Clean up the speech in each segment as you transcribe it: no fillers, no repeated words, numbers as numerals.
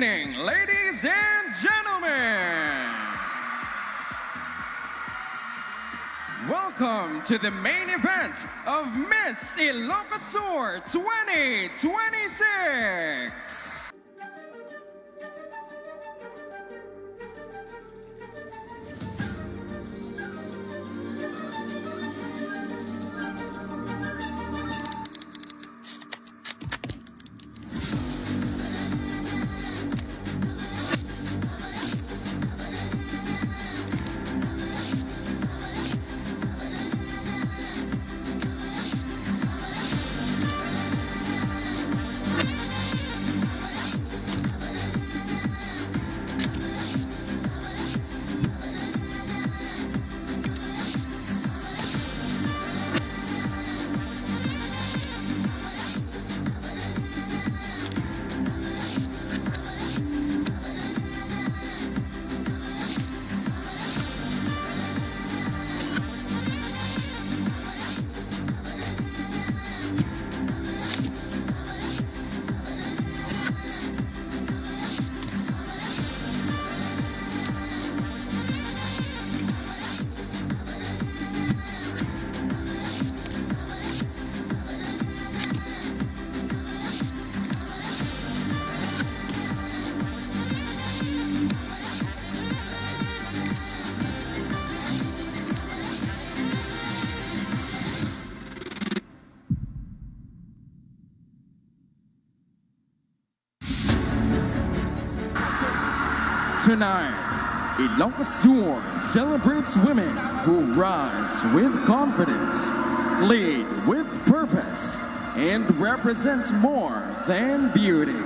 evening, ladies and gentlemen. Welcome to the main event of Miss Ilocos Sur 2026. Tonight, Ilocos Sur celebrates women who rise with confidence, lead with purpose, and represent more than beauty.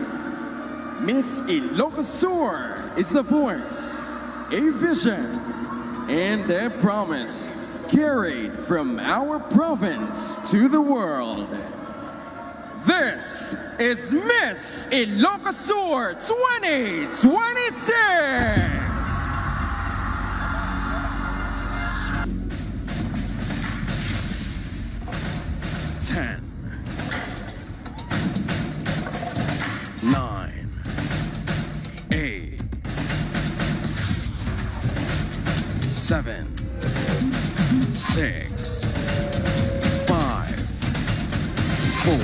Miss Ilocos Sur is a voice, a vision, and a promise carried from our province to the world. This is Miss Ilocos Sur 2026! 10, 9, 8, 7, 6, 5, 4,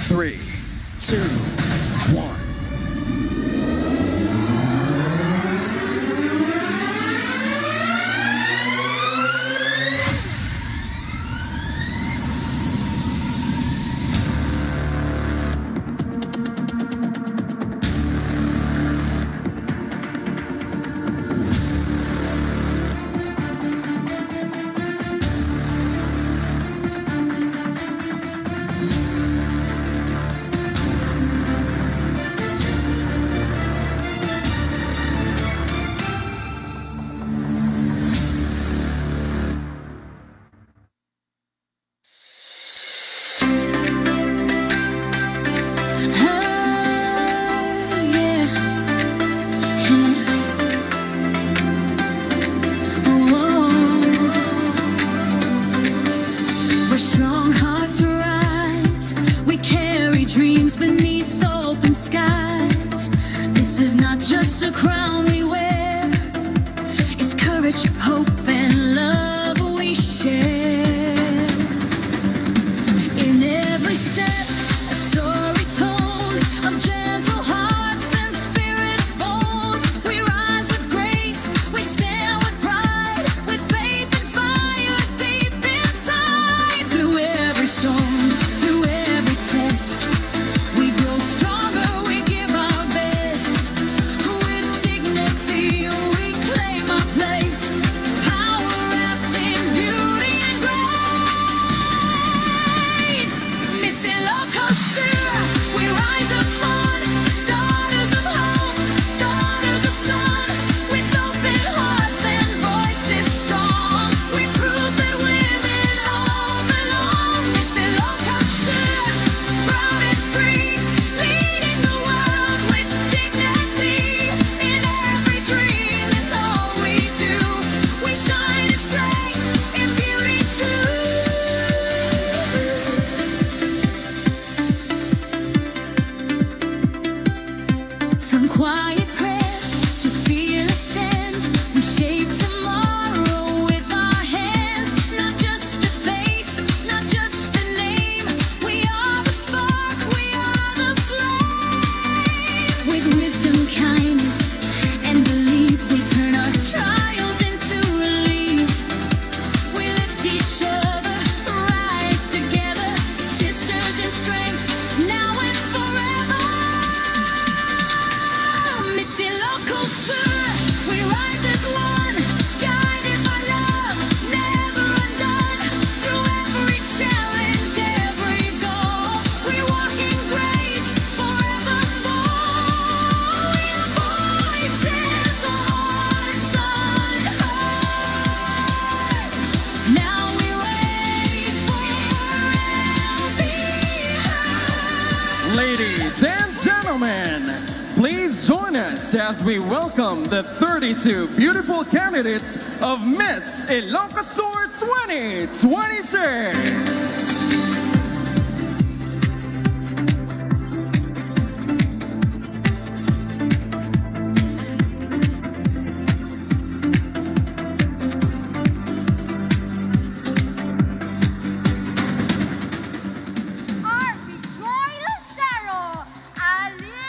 3, 2, 1. Through each other, rise together, sisters in strength, now and forever. Miss Ilocos Sur, we rise as one, guided by love, never undone. Through every challenge, every door, we walk in grace forevermore. With voices, hearts unheard, now we raise for heard. Ladies and gentlemen, please join us as we welcome the 32 beautiful candidates of Miss Ilocos Sur 2026. Arby Joy Lucero, Ali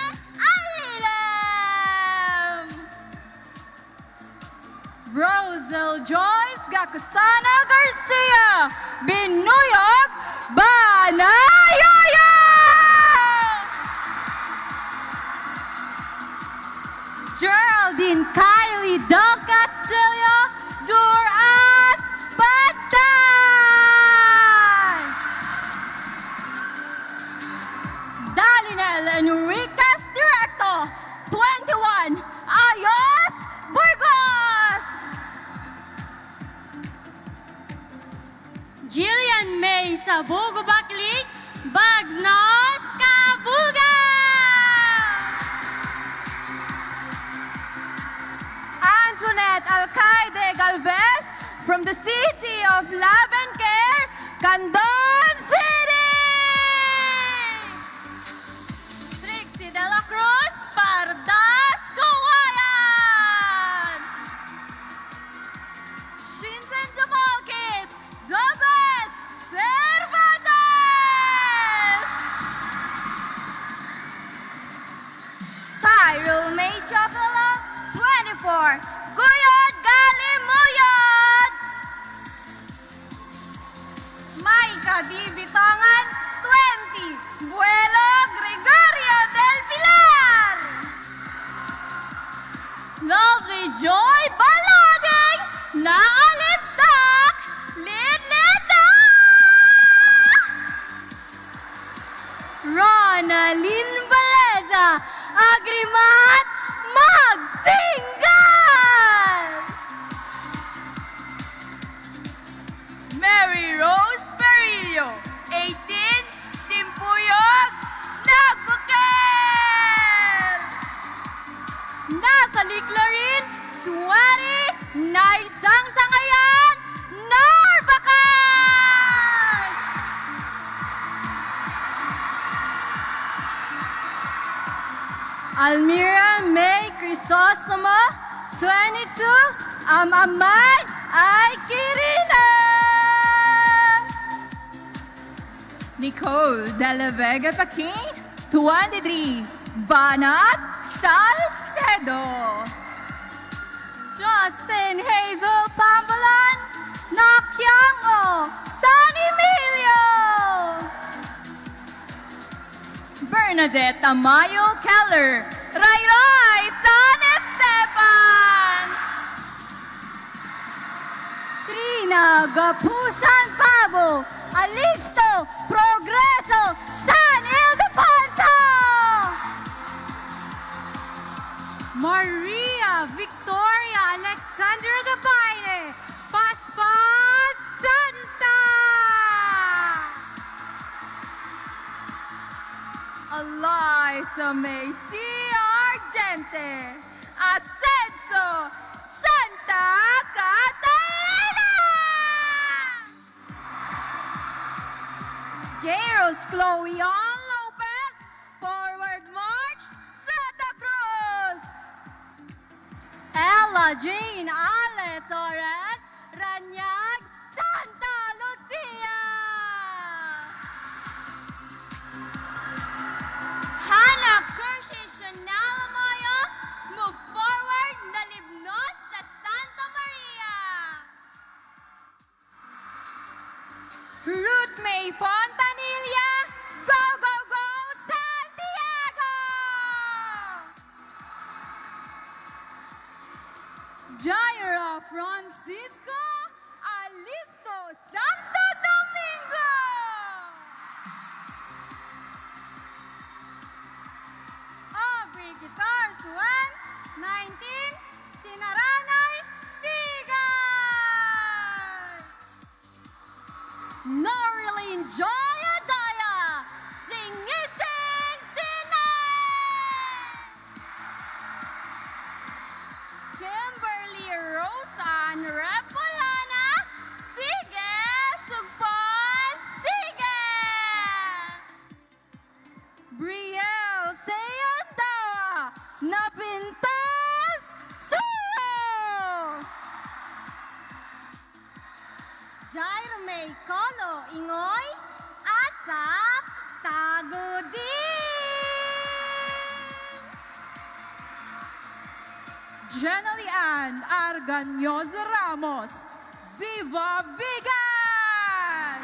Alilam, Rosel Joyce Gacusana Garcia, Binuyog Banayaya, Geraldine Kylie Del Castillo Duras Patay, Dalinel Enriquez Directo, 21, Ayos Burgos, Jillian May Sabugo Baklik, Bagnos Kabuga, Antoinette Alcaide Galvez from the city of Love and Care, Candon City. Trixie de la Cruz, Pardas, Kawayan. Shinzen Dumalkis, the best, Cervantes. Cyril May Chapela, 24, Guyot Galimuyot. Maika Bibitangan, 20, Buelo Gregorio del Pilar. Lovely Joy Balading, Naaliptak, Lidlita. Ronalyn Valeza, Agrimat, Magsingal. Mary Rose Perillo, 18, Timpuyog, Nagbukel. Nakaliclarin, 20, Naisang Sangayan, Narbacan. Almira May Crisostomo, 22, Amamay ay Carine. Nicole De La Vega Paquin, 23, Banat Salcedo. Justin Hazel Pambalan, Nakyang San Emilio. Bernadette Amayo Keller, Rayray San Esteban. Trina Gapusan Pabo, Alisto Progreso San Ildefonso. Maria Victoria Alexandra Gabayne, Paspas Santa. Eliza Macy Argente, Ascenso Santa Catalina. Jairus Chloe Ann Lopez, Forward March, Santa Cruz. Ella Jean Ale Torres, Ranyag, Santa Lucia. Hannah Kershi Chanel Amayo, move forward, Nalibnos sa Santa Maria. Ruth May Fontanilla, go, go, go, Santiago! Jaira Francisco Alisto Santo Domingo! Aubrey Guitars 119, Tinaranay Sigay! Norilyn Joya Daya, Singising Sinay! Kimberly Rosan Repolana, sige, sugpon, sige! Brielle Seyandawa, Napintas, Suyo! Jairo May Colo, Ingoy, Asap, Tagodi! Jenny Ann Arganyosa Ramos, Viva Vegan!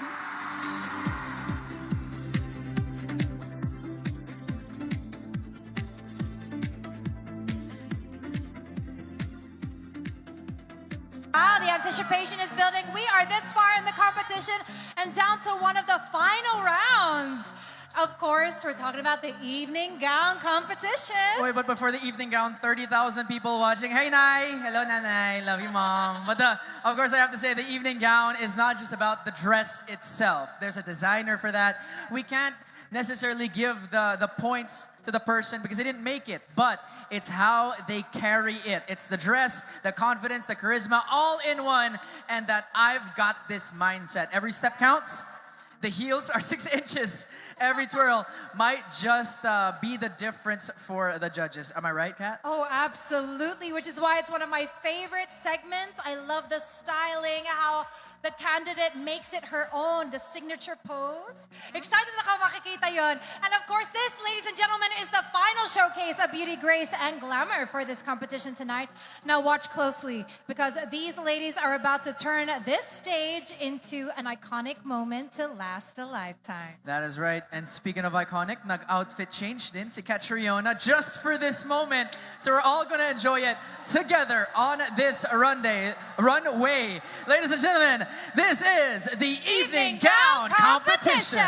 Wow, the anticipation is building. We are this far in the competition and down to one of the final rounds. Of course, we're talking about the evening gown competition. Wait, but before the evening gown, 30,000 people watching. Hey, Nai. Hello, Nanay. Love you, Mom. But of course, I have to say the evening gown is not just about the dress itself. There's a designer for that. We can't necessarily give the points to the person because they didn't make it, but it's how they carry it. It's the dress, the confidence, the charisma, all in one, and that I've got this mindset. Every step counts. The heels are 6 inches. Every twirl might just be the difference for the judges. Am I right, Kat? Oh, absolutely, which is why it's one of my favorite segments. I love the styling, how the candidate makes it her own, the signature pose. Excited na ka makikita yon. And of course, this, ladies and gentlemen, is the final showcase of beauty, grace, and glamour for this competition tonight. Now watch closely, because these ladies are about to turn this stage into an iconic moment to last a lifetime. That is right. And speaking of iconic, nag-outfit change din si Catriona just for this moment. So we're all gonna enjoy it together on this runway. Ladies and gentlemen, this is the Evening Gown Competition.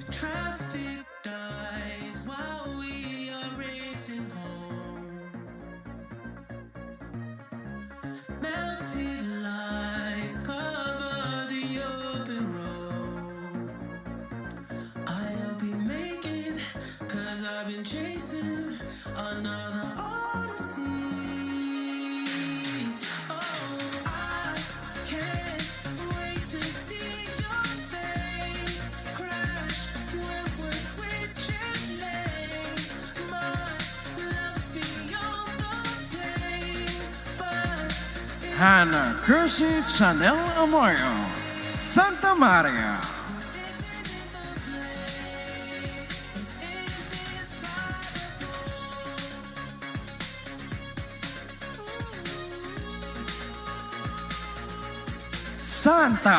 Traffic dies while we are racing home. Melted lights cover the open road. I'll be making, 'cause I've been chasing another odyssey. Oh, I can't wait to see your face crash when we're switching lanes. My love's beyond the pain, but Hannah Kersey Chanel Amoyo, Santa Maria. Santa.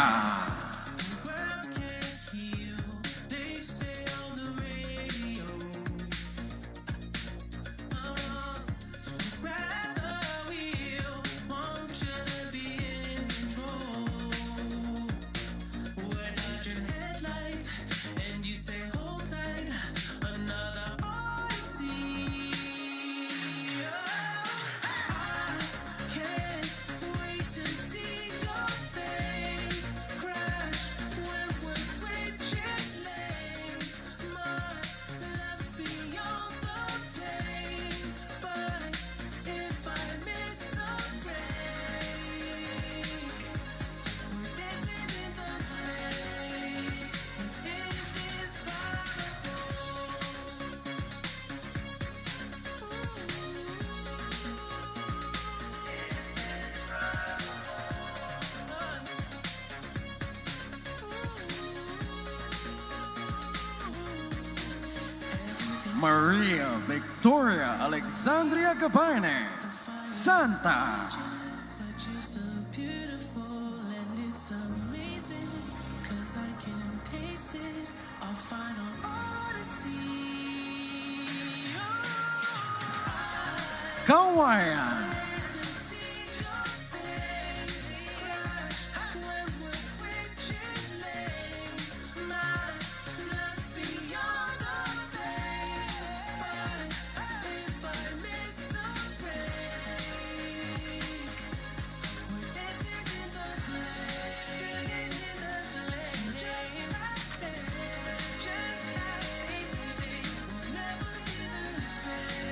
Maria Victoria Alexandria Gabayne, Santa. but you're so beautiful and it's amazing, 'cause I can taste it, our final odyssey. Kawayan. To see your face crash when we're switching lanes. My love's beyond the pain, but if I miss the break, we're dancing in the flame, just like that, just like baby, we'll never be the same.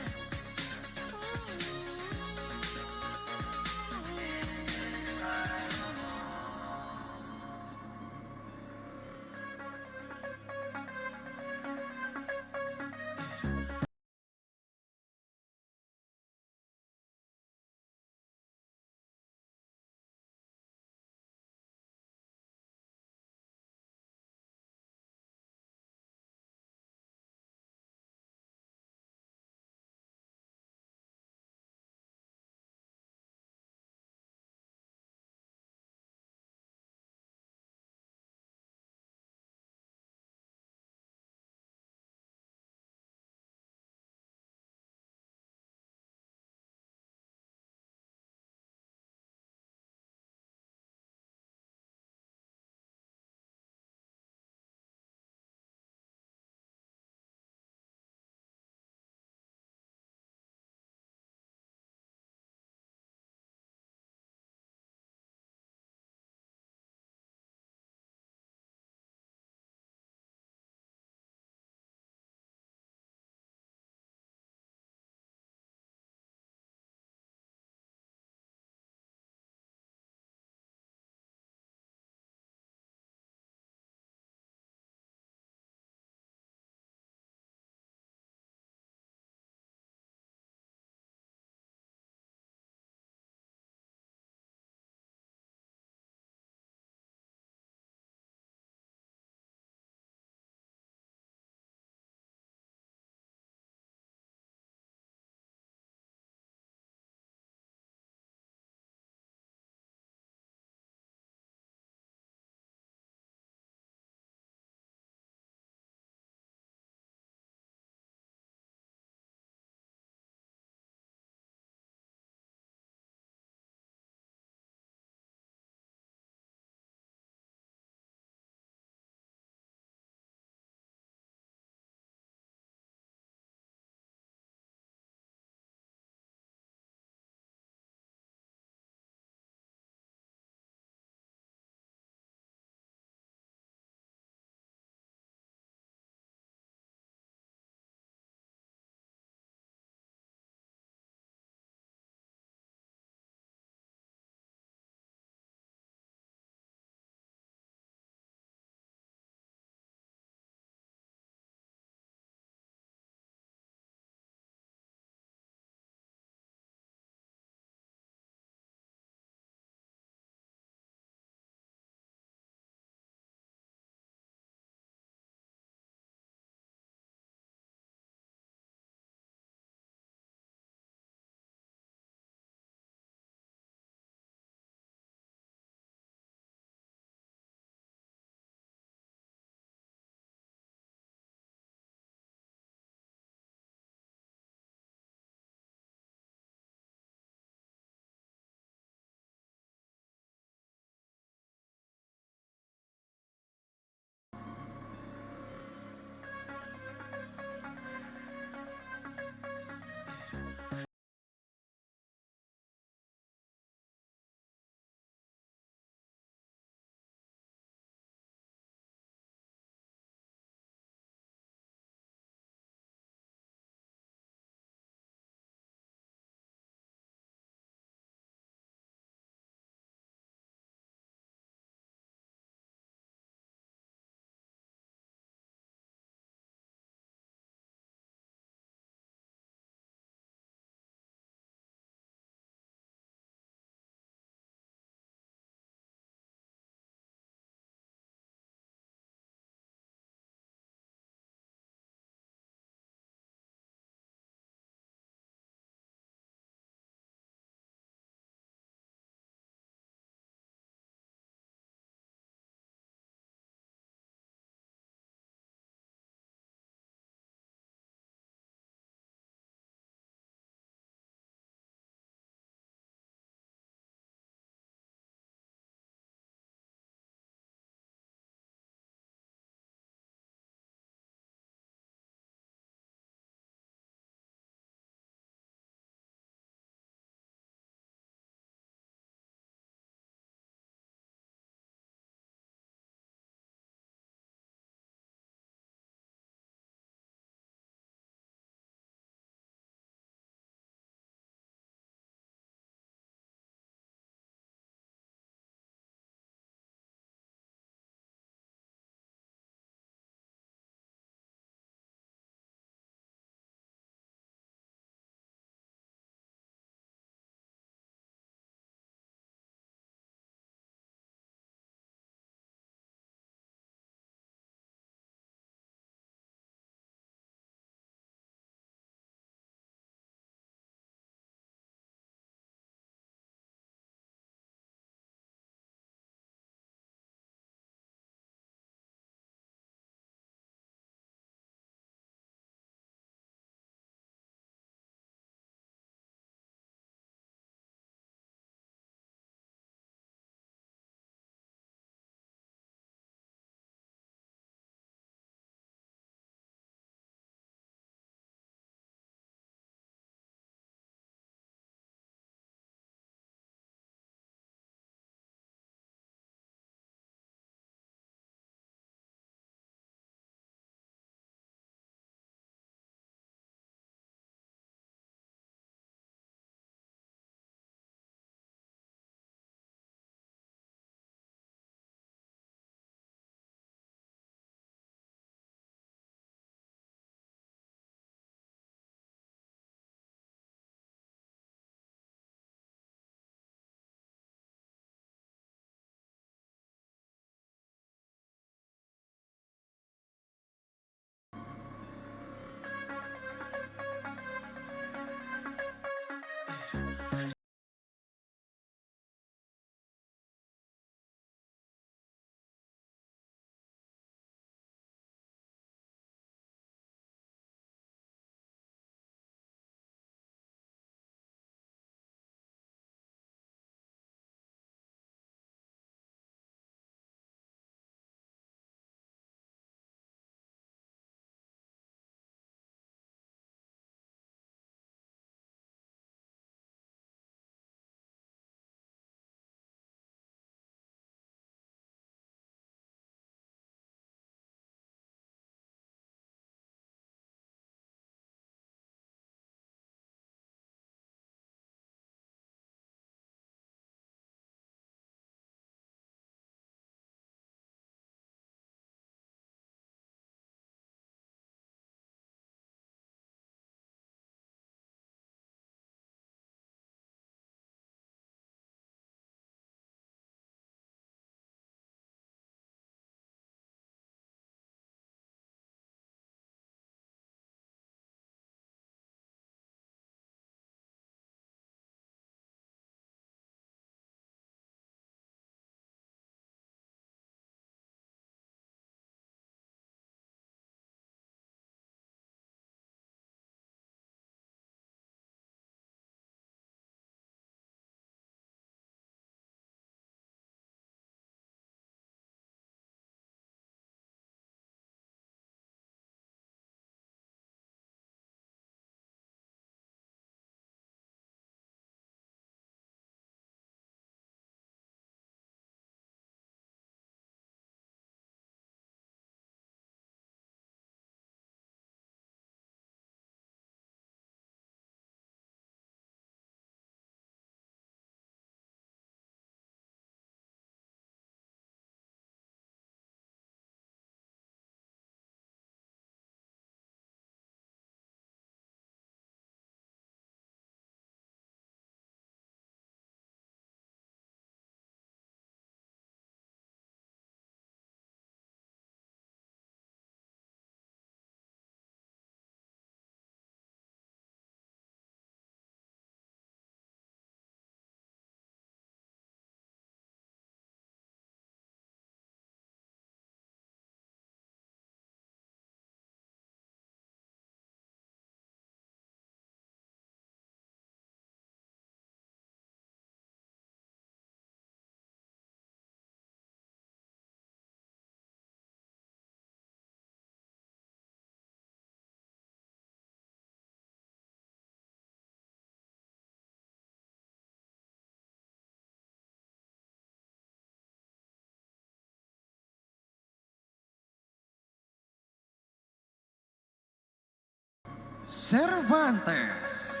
Cervantes.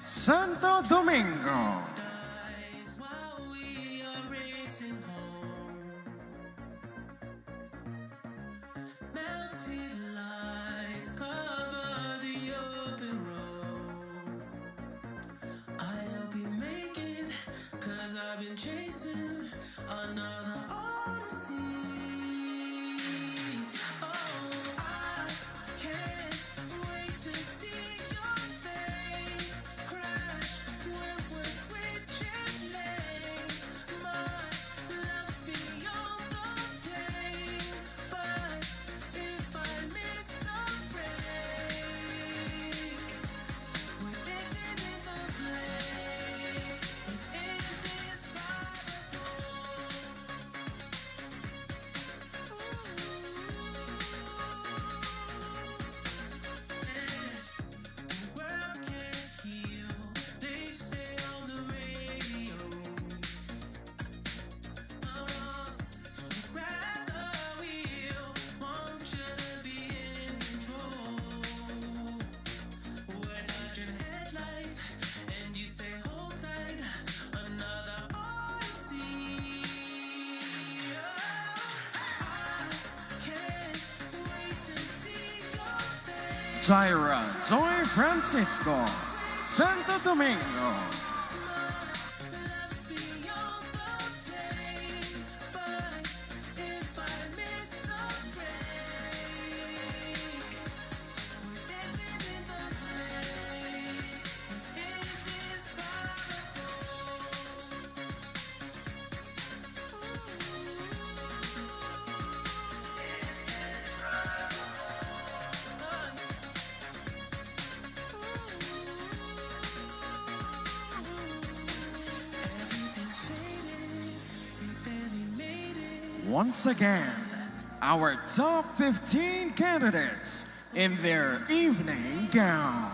Santo Domingo. While we are racing home, melted lights cover the open road. I hope you make it, 'cause I've been chasing another odyssey. Oh, I can't wait to see your face crash when we're switching lanes. My love's beyond the pain, but if I miss the break, we're dancing in the flames. It's indescribable. The world can't heal, they say on the radio. So grab the wheel, want you to be in control. We're dodging headlights, and you say hold tight, another odyssey. I can't wait to see your face. Jaira Joy Francisco. Santo Domingo. Love's beyond the pain, but if I miss the break, once again, our top 15 candidates in their evening gown.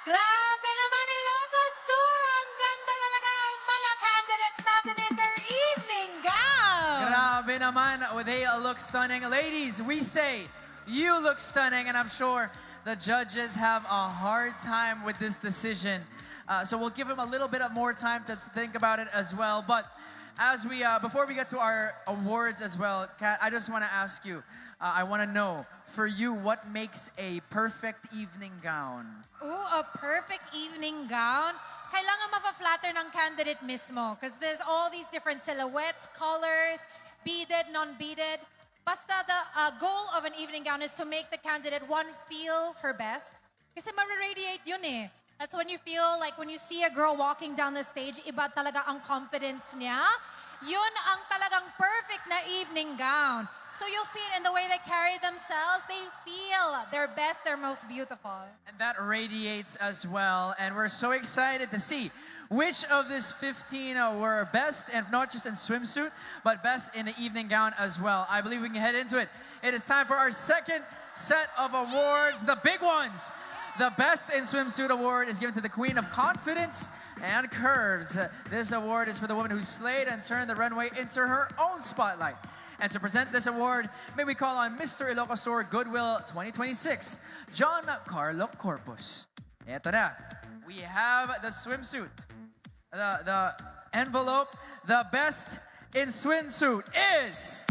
Grabe naman Ilocos Sur! Ang ganda talaga ang mga candidates natin in their evening gowns! Grabe naman. They look stunning. Ladies, we say you look stunning, and I'm sure the judges have a hard time with this decision. So we'll give them a little bit of more time to think about it as well. But as we, before we get to our awards as well, Kat, I just want to ask you, I want to know, for you, what makes a perfect evening gown? Ooh, a perfect evening gown. Kailangan mapa-flatter ng candidate mismo because there's all these different silhouettes, colors, beaded, non-beaded. Basta the goal of an evening gown is to make the candidate, one, feel her best. Kasi ma-radiate yun eh. That's when you feel like when you see a girl walking down the stage, iba talaga ang confidence niya. Yun ang talagang perfect na evening gown. So you'll see it in the way they carry themselves. They feel their best, their most beautiful. And that radiates as well. And we're so excited to see which of these 15 were best, and not just in swimsuit, but best in the evening gown as well. I believe we can head into it. It is time for our second set of awards, the big ones. The Best in Swimsuit Award is given to the Queen of Confidence and Curves. This award is for the woman who slayed and turned the runway into her own spotlight. And to present this award, may we call on Mr. Ilocos Sur Goodwill 2026, John Carlo Corpus. Eto na, we have the swimsuit, the envelope. The Best in Swimsuit is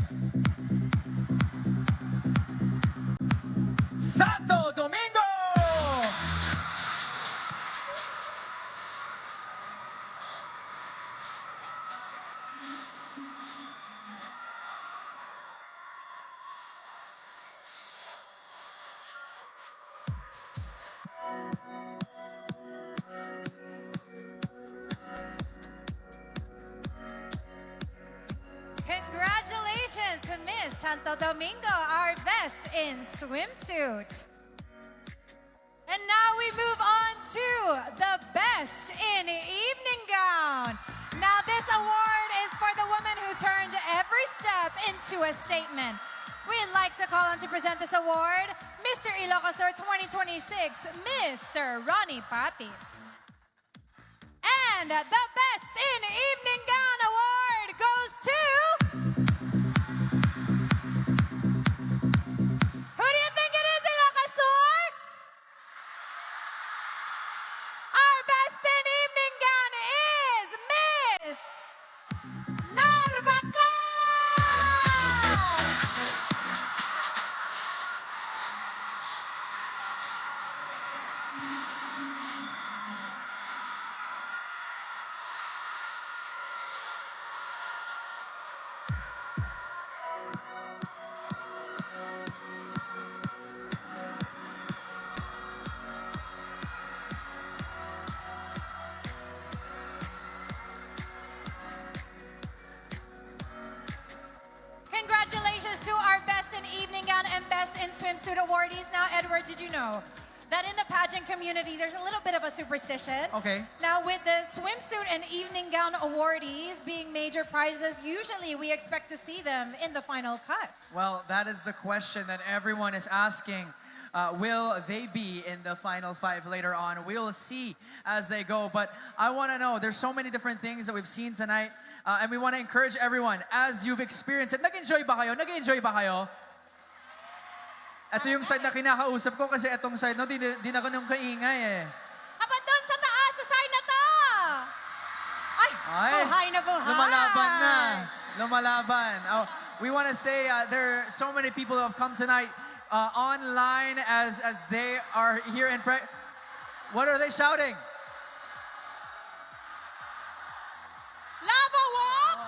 Santo Domingo! Congratulations to Miss Santo Domingo, our Best in Swimsuit. And now we move on to the Best in Evening Gown. Now this award is for the woman who turned every step into a statement. We'd like to call on to present this award, Mr. Ilocos Sur 2026, Mr. Ronnie Patis. And the Best in Evening Gown award goes to... Who do you think it is, Ilocos Sur? Our Best in Evening Gown is Miss Narvaca! Congratulations to our Best in Evening Gown and Best in Swimsuit awardees. Now, Edward, did you know that in the pageant community, there's a little bit of a superstition? Okay. Now, with the swimsuit and evening gown awardees being major prizes, usually we expect to see them in the final cut. Well, that is the question that everyone is asking. will they be in the final 5 later on? We'll see as they go. But I want to know, there's so many different things that we've seen tonight. And we want to encourage everyone, as you've experienced it, nag-enjoy ba kayo? Nag-enjoy ba kayo? Ito yung side na kinakausap ko kasi itong side, no, di na ko nung kaingay eh. Habang doon sa taas, sa side na to! Ay, buhay na buhay! Lumalaban na. Lumalaban. Oh, we want to say there are so many people who have come tonight online as they are here in What are they shouting? Lava walk!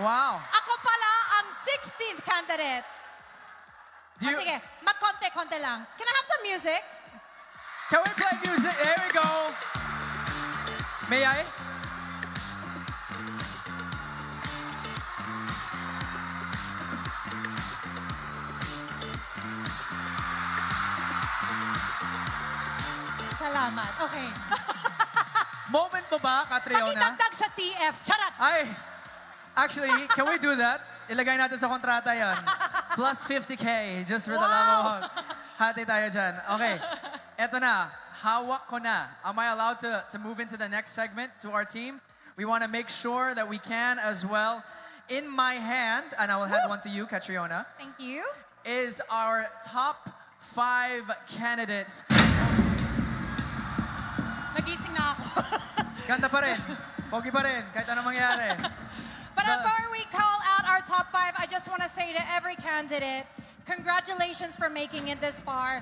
Wow. Ako pala ang 16th candidate. Sige, mag-konti-konti lang. Can I have some music? Can we play music? There we go. May I? Salamat. Okay. Moment mo ba, Catriona? Pakitagdag sa TF. Charat! Ay, actually, can we do that? Ilagay natin sa kontrata yan. Plus 50K just for the lava walk. Hati tayo dyan. Okay, eto na. Hawak ko na. Am I allowed to move into the next segment to our team? We want to make sure that we can as well. In my hand, and I will hand one to you, Catriona, Thank you. is our top 5 candidates. Nagising na ako. Ganda pa rin. Pogi pa rin. Kahit anong mangyari. But before we call out our top 5, I just want to say to every candidate, congratulations for making it this far.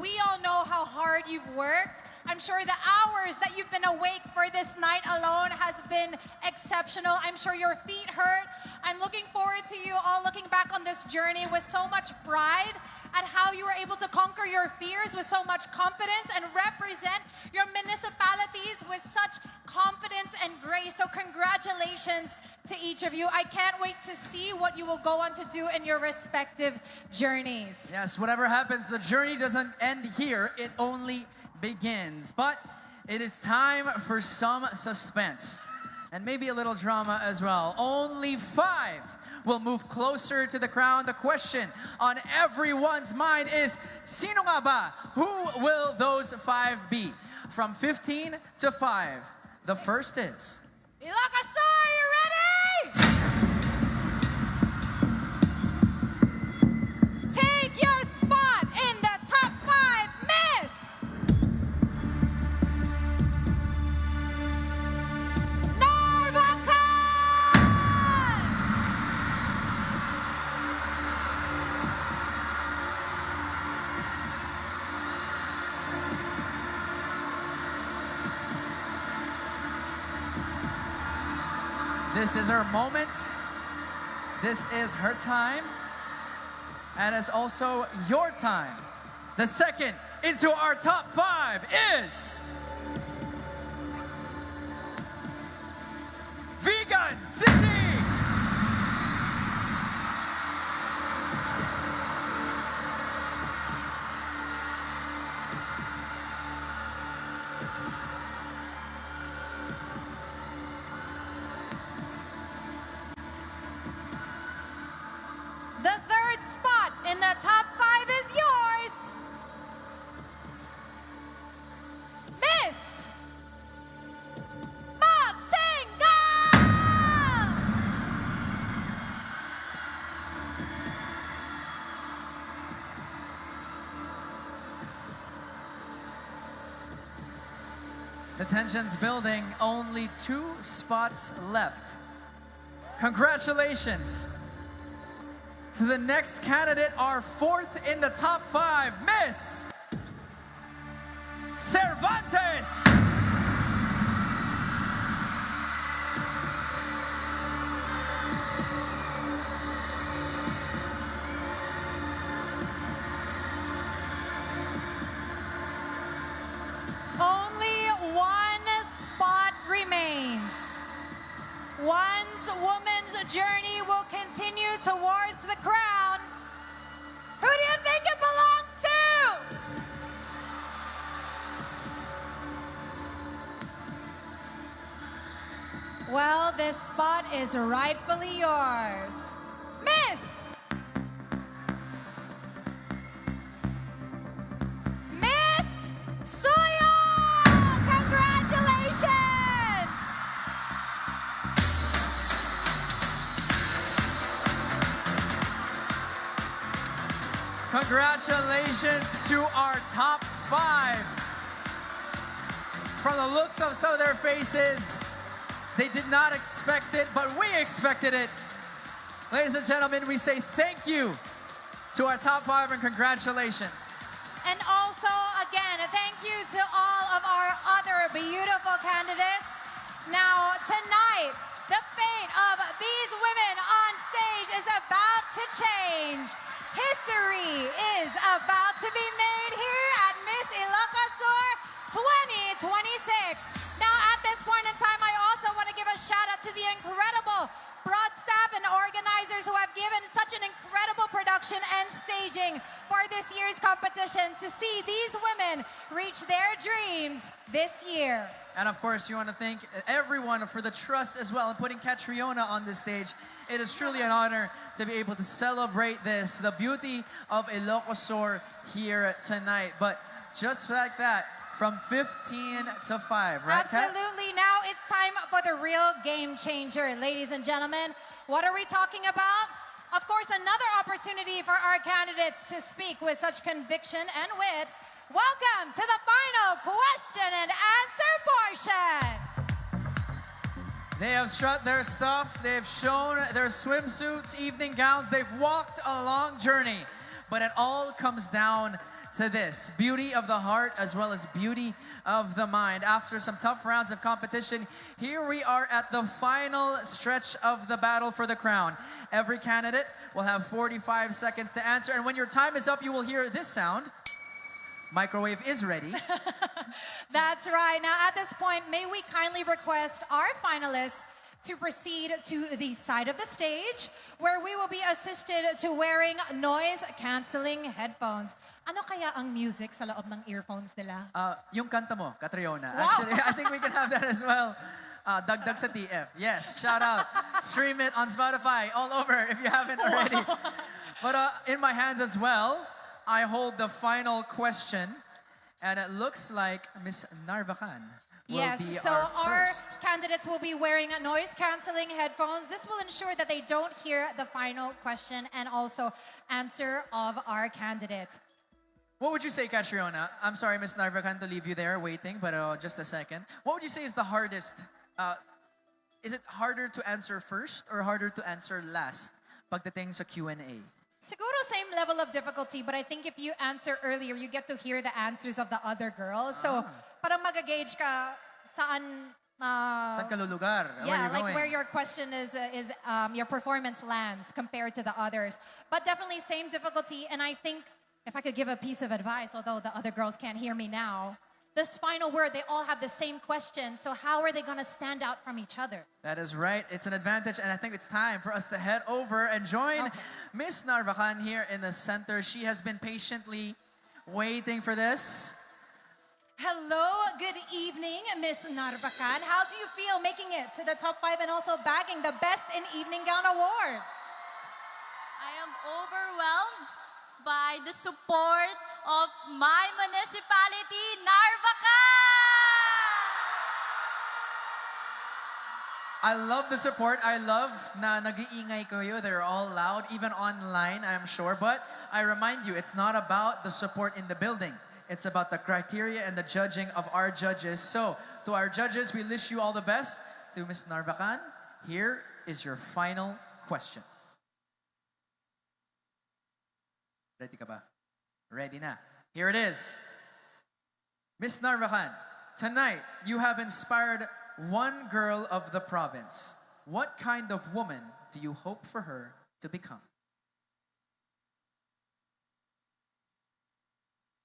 We all know how hard you've worked. I'm sure the hours that you've been awake for this night alone has been exceptional. I'm sure your feet hurt. I'm looking forward to you all looking back on this journey with so much pride at how you were able to conquer your fears with so much confidence and represent your municipalities with such confidence and grace. So congratulations to each of you. I can't wait to see what you will go on to do in your respective journeys. Yes, whatever happens, the journey doesn't end here. It only begins. But it is time for some suspense and maybe a little drama as well. Only 5 will move closer to the crown. The question on everyone's mind is, sino nga ba? Who will those 5 be? From 15 to 5. The first is... Ilocos Sur, are you ready? Take your spot in the top 5, Miss Narvacan! This is her moment. This is her time. And it's also your time. The second into our top 5 is... Vegan City! The third spot in the top 5 is yours, Miss Singson! The tension's building. Only 2 spots left. Congratulations to the next candidate, our 4th in the top 5, Miss Cervantes. Only 1 spot remains. One's woman's journey will continue towards the crown. Who do you think it belongs to? Well, this spot is rightfully yours. Miss Congratulations to our top 5. From the looks of some of their faces, they did not expect it, but we expected it. Ladies and gentlemen, we say thank you to our top 5 and congratulations. And also, again, thank you to all of our other beautiful candidates. Now, tonight, the fate of these women on stage is about to change. History is about to be made here at Miss Ilocos Sur 2026. Now, at this point in time, I also want to give a shout out to the incredible broad staff and organizers who have given such an incredible production and staging for this year's competition to see these women reach their dreams this year. And of course, you want to thank everyone for the trust as well in putting Catriona on this stage. It is truly an honor to be able to celebrate this, the beauty of Ilocos Sur here tonight. But just like that, from 15 to 5, right, Kat? Absolutely. Now it's time for the real game changer, ladies and gentlemen. What are we talking about? Of course, another opportunity for our candidates to speak with such conviction and wit. Welcome to the final question and answer portion. They have strut their stuff, they've shown their swimsuits, evening gowns, they've walked a long journey. But it all comes down to this, beauty of the heart as well as beauty of the mind. After some tough rounds of competition, here we are at the final stretch of the battle for the crown. Every candidate will have 45 seconds to answer, and when your time is up, you will hear this sound. Microwave is ready. That's right. Now, at this point, may we kindly request our finalists to proceed to the side of the stage where we will be assisted to wearing noise-canceling headphones. Ano kaya ang music sa loob ng earphones nila? Yung kanta mo, Catriona. Wow. Actually, I think we can have that as well. Dagdag sa TF. Yes, shout out. Stream it on Spotify all over if you haven't already. But in my hands as well, I hold the final question, and it looks like Miss Narvacan will Yes, be so our our first. candidates will be wearing noise-canceling headphones. This will ensure that they don't hear the final question and also answer of our candidate. What would you say, Catriona? I'm sorry, Miss Narvacan, to leave you there waiting, but just a second. What would you say is the hardest? Is it harder to answer first or harder to answer last pagdating sa Q&A? Siguro same level of difficulty, but I think if you answer earlier, you get to hear the answers of the other girls. So, parang mag-gauge ka saan... Saan ka lulugar? Yeah, Where like you're where going? your question is your performance lands compared to the others. But definitely same difficulty, and I think if I could give a piece of advice, although the other girls can't hear me now, this final word, they all have the same question, so how are they gonna stand out from each other? That is right. It's an advantage, and I think it's time for us to head over and join Miss Narvacan here in the center. She has been patiently waiting for this. Hello, good evening, Miss Narvacan. How do you feel making it to the top 5 and also bagging the Best in Evening Gown Award? I am overwhelmed by the support of my municipality, Narvacan! I love the support. I love na nag-iingay kayo. They're all loud, even online, I'm sure. But I remind you, it's not about the support in the building. It's about the criteria and the judging of our judges. So, to our judges, we wish you all the best. To Ms. Narvacan, here is your final question. Ready ka ba? Ready na. Here it is. Ms. Narvacan, tonight you have inspired one girl of the province. What kind of woman do you hope for her to become?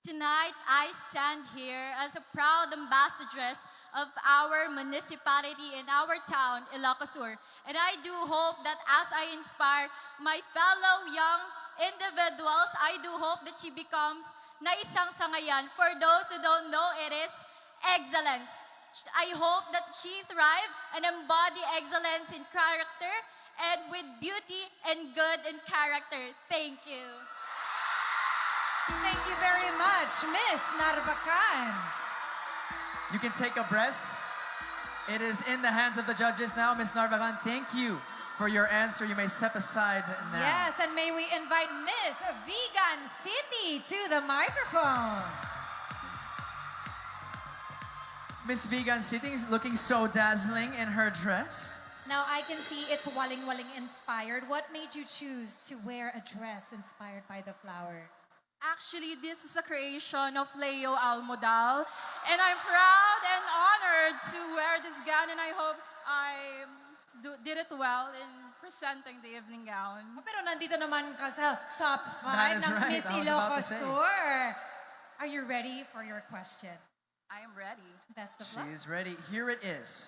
Tonight, I stand here as a proud ambassadress of our municipality and our town, Ilocos Sur. And I do hope that as I inspire my fellow young individuals, I do hope that she becomes na isang sangayan. For those who don't know, it is excellence. I hope that she thrive and embody excellence in character and with beauty and good in character. Thank you. Thank you very much, Miss Narvacan. You can take a breath. It is in the hands of the judges now. Ms. Narvacan, thank you for your answer. You may step aside now. Yes, and may we invite Miss Vegan City to the microphone. Miss Vegan City is looking so dazzling in her dress. Now I can see it's waling-waling inspired. What made you choose to wear a dress inspired by the flower? Actually, this is a creation of Leo Almodal, and I'm proud and honored to wear this gown, and I hope I did it well in presenting the evening gown. Oh, pero nandito naman ka sa top 5 That is ng right. Miss I was about to Ilocos say. Sur. Are you ready for your question? I am ready. Best of luck. She is ready. Here it is.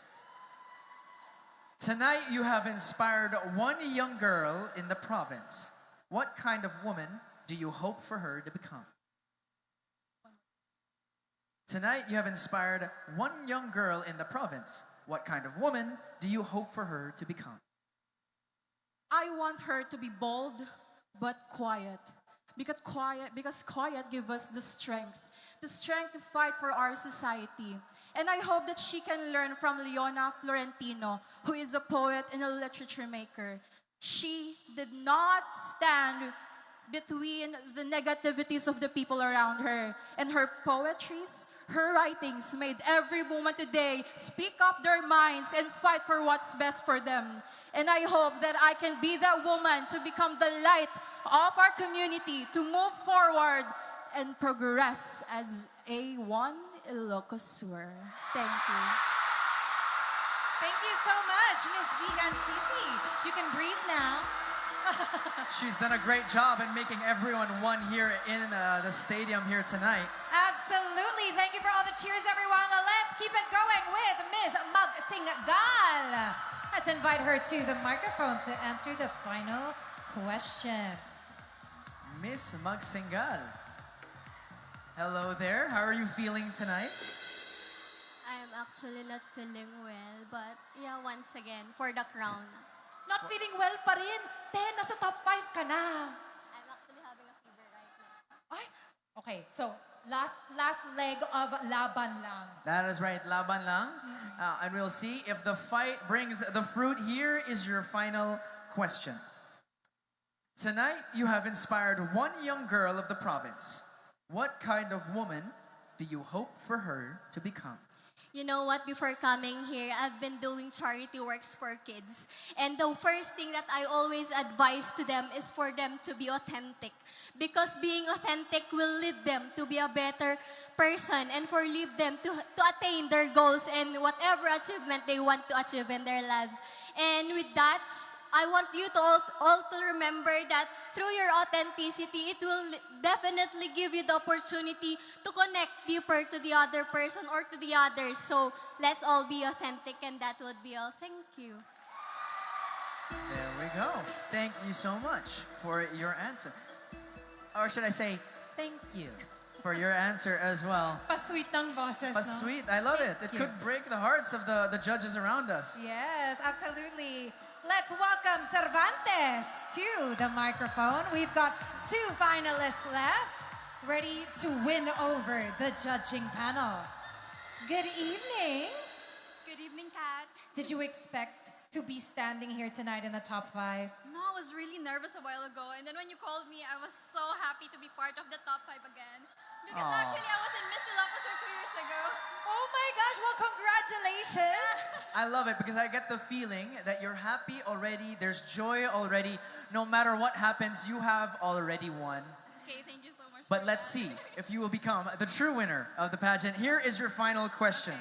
Tonight you have inspired one young girl in the province. What kind of woman do you hope for her to become? Tonight you have inspired one young girl in the province. What kind of woman do you hope for her to become? I want her to be bold but quiet. Because quiet gives us the strength to fight for our society. And I hope that she can learn from Leona Florentino, who is a poet and a literature maker. She did not stand between the negativities of the people around her. And her poetries, her writings made every woman today speak up their minds and fight for what's best for them. And I hope that I can be that woman to become the light of our community, to move forward and progress as A1 Ilocos Sur. Thank you. Thank you so much, Miss Vegan City. You can breathe now. She's done a great job in making everyone one here in the stadium here tonight. Absolutely. Thank you for all the cheers, everyone. Let's keep it going with Miss Magsingal. Let's invite her to the microphone to answer the final question. Miss Magsingal. Hello there. How are you feeling tonight? I'm actually not feeling well, but yeah, once again, for the crown. Not feeling well pa rin. Nasa top 5 ka na. I'm actually having a fever right now. Ay, okay, so last leg of laban lang. That is right, laban lang. And we'll see if the fight brings the fruit. Here is your final question. Tonight, you have inspired one young girl of the province. What kind of woman do you hope for her to become? You know what? Before coming here, I've been doing charity works for kids. And the first thing that I always advise to them is for them to be authentic. Because being authentic will lead them to be a better person and for lead them to attain their goals and whatever achievement they want to achieve in their lives. And with that, I want you to all to remember that through your authenticity, it will definitely give you the opportunity to connect deeper to the other person or to the others. So let's all be authentic, and that would be all. Thank you. There we go. Thank you so much for your answer. Or should I say, thank you for your answer as well. Pasweet ng boses, no? Sweet, I love it. It you. could break the hearts of the judges around us. Yes, absolutely. Let's welcome Cervantes to the microphone. We've got 2 finalists left, ready to win over the judging panel. Good evening. Good evening, Kat. Did you expect to be standing here tonight in the top 5? No, I was really nervous a while ago. And then when you called me, I was so happy to be part of the top 5 again. Because Aw. actually, I was in Miss Ilocos Sur 2 years ago. Oh my gosh, well, congratulations. I love it because I get the feeling that you're happy already, there's joy already. No matter what happens, you have already won. Okay, thank you so much. But let's see if you will become the true winner of the pageant. Here is your final question.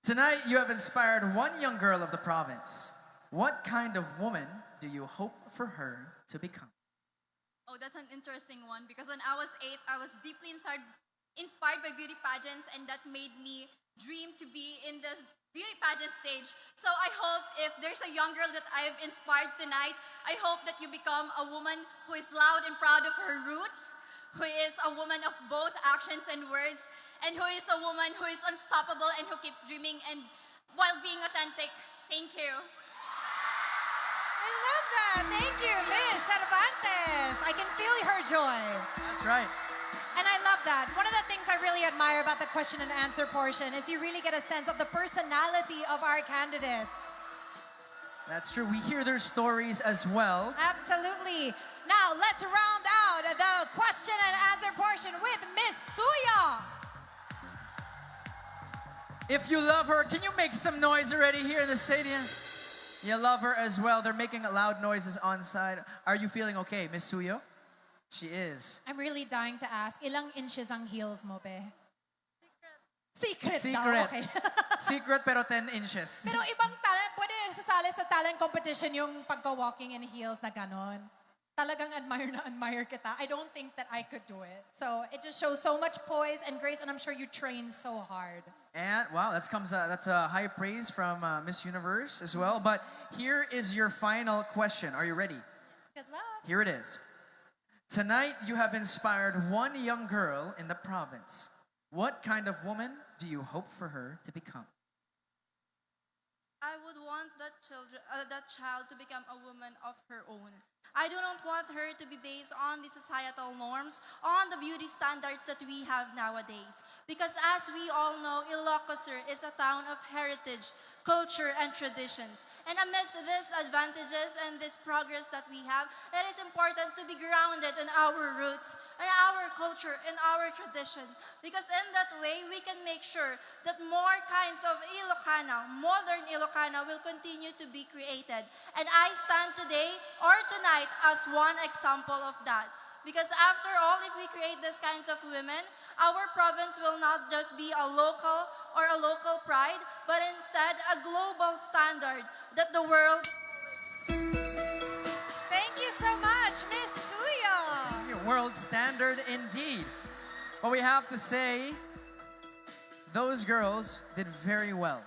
Tonight, you have inspired one young girl of the province. What kind of woman do you hope for her to become? Oh, that's an interesting one because when I was 8, I was deeply inspired by beauty pageants, and that made me dream to be in the beauty pageant stage. So I hope if there's a young girl that I've inspired tonight, I hope that you become a woman who is loud and proud of her roots, who is a woman of both actions and words, and who is a woman who is unstoppable and who keeps dreaming and while being authentic. Thank you. I love that. Thank you, Miss Cervantes. I can feel her joy. That's right. And I love that. One of the things I really admire about the question and answer portion is you really get a sense of the personality of our candidates. That's true. We hear their stories as well. Absolutely. Now, let's round out the question and answer portion with Miss Suya. If you love her, can you make some noise already here in the stadium? You love her as well. They're making loud noises on side. Are you feeling okay, Miss Suyo? She is. I'm really dying to ask, ilang inches ang heels mo, be? Secret. Secret. daw, okay. Secret pero 10 inches. Pero ibang talent, pwede sasali sa talent competition yung pagka-walking in heels na ganon. Talagang admire na admire kita. I don't think that I could do it. So it just shows so much poise and grace, and I'm sure you train so hard. And wow, that's a high praise from Miss Universe as well. But here is your final question. Are you ready? Good luck. Here it is. Tonight you have inspired one young girl in the province. What kind of woman do you hope for her to become? I would want that child to become a woman of her own. I do not want her to be based on the societal norms, on the beauty standards that we have nowadays. Because as we all know, Ilocos Sur is a town of heritage, culture, and traditions. And amidst these advantages and this progress that we have, it is important to be grounded in our roots, in our culture, in our tradition. Because in that way, we can make sure that more kinds of Ilocana, modern Ilocana, will continue to be created. And I stand today or tonight as one example of that. Because after all, if we create these kinds of women, our province will not just be a local or a local pride, but instead a global standard that the world... Thank you so much, Miss Suya. Your world standard indeed. But we have to say, those girls did very well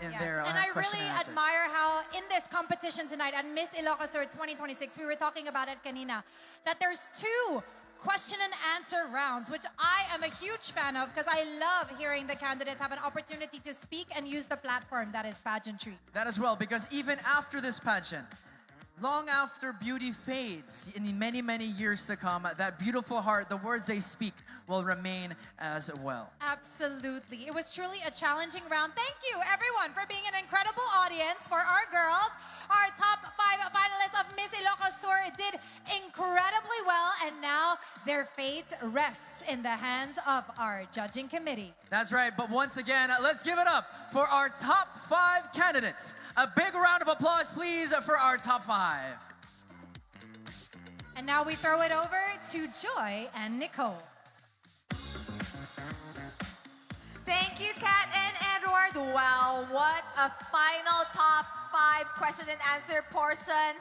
in their And I question really and answer. admire how in this competition tonight at Miss Ilocos Sur 2026, we were talking about it kanina, that there's 2 question and answer rounds, which I am a huge fan of because I love hearing the candidates have an opportunity to speak and use the platform that is pageantry. That as well, because even after this pageant, long after beauty fades, in many, many years to come, that beautiful heart, the words they speak, will remain as well. Absolutely. It was truly a challenging round. Thank you, everyone, for being an incredible audience for our girls. Our top 5 finalists of Miss Ilocos Sur did incredibly well, and now their fate rests in the hands of our judging committee. That's right, but once again, let's give it up for our top 5 candidates. A big round of applause, please, for our top 5. And now we throw it over to Joy and Nicole. Thank you, Kat and Edward. Wow, what a final top 5 question and answer portion.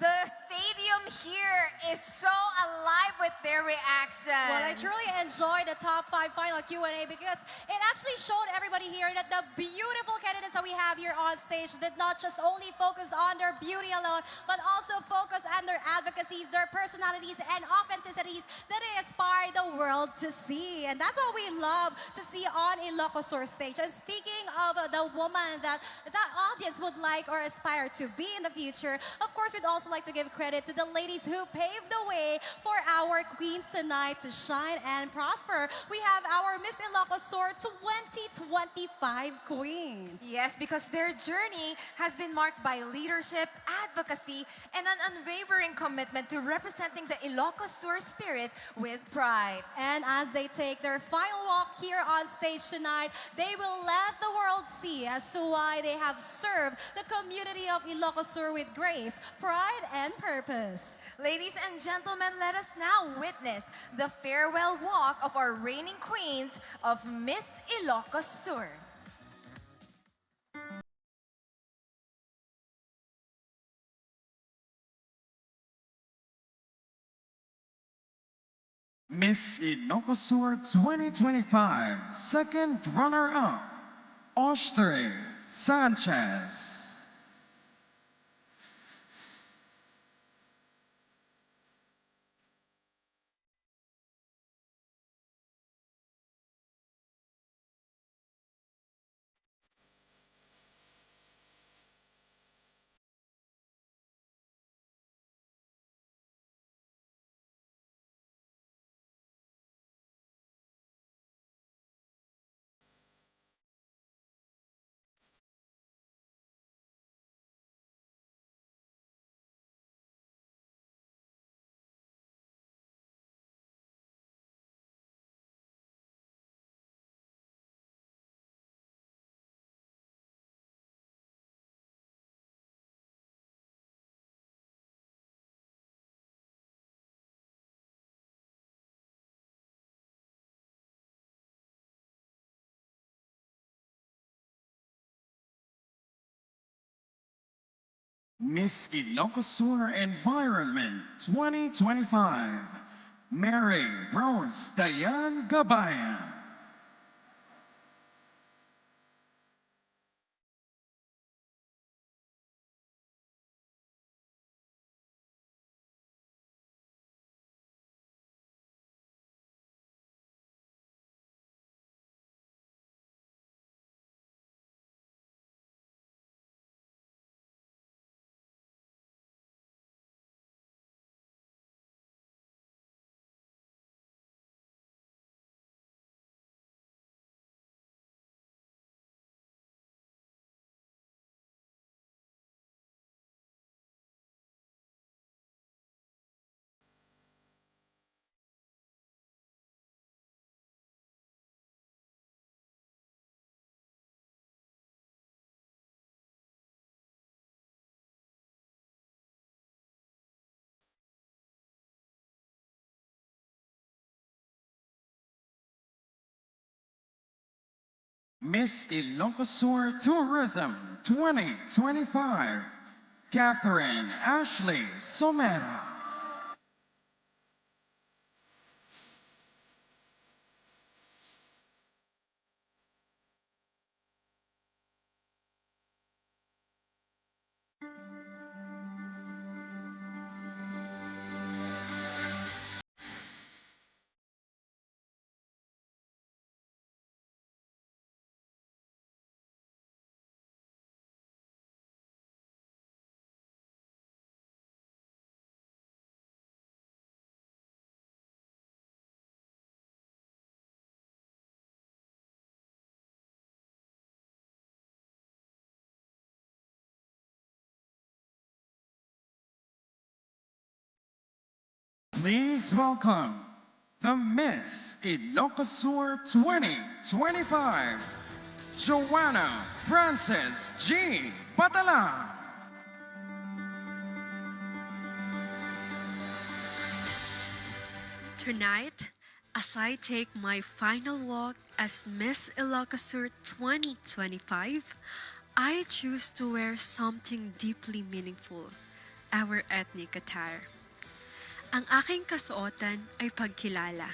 The stadium here is so alive with their reaction. Well, I truly enjoyed the top 5 final Q&A because it actually showed everybody here that the beautiful candidates that we have here on stage did not just only focus on their beauty alone, but also focus on their advocacies, their personalities, and authenticities that they aspire the world to see. And that's what we love to see on Ilocos Sur stage. And speaking of the woman that the audience would like or aspire to be in the future, of course, we'd also like to give credit to the ladies who paved the way for our queens tonight to shine and prosper. We have our Miss Ilocos Sur 2025 queens. Yes, because their journey has been marked by leadership, advocacy, and an unwavering commitment to representing the Ilocos Sur spirit with pride. And as they take their final walk here on stage tonight, they will let the world see as to why they have served the community of Ilocos Sur with grace, pride, and purpose. Ladies and gentlemen, let us now witness the farewell walk of our reigning queens of Miss Ilocos Sur. Miss Ilocos Sur 2025, second runner-up, Austria Sanchez. Miss Ilocos Sur Environment 2025, Mary Rose Dayan Gabayan. Miss Ilocos Sur Tourism 2025, Catherine Ashley Somera. Please welcome the Miss Ilocos Sur 2025, Joanna Frances G. Batala. Tonight, as I take my final walk as Miss Ilocos Sur 2025, I choose to wear something deeply meaningful, our ethnic attire. Ang aking kasuotan ay pagkilala.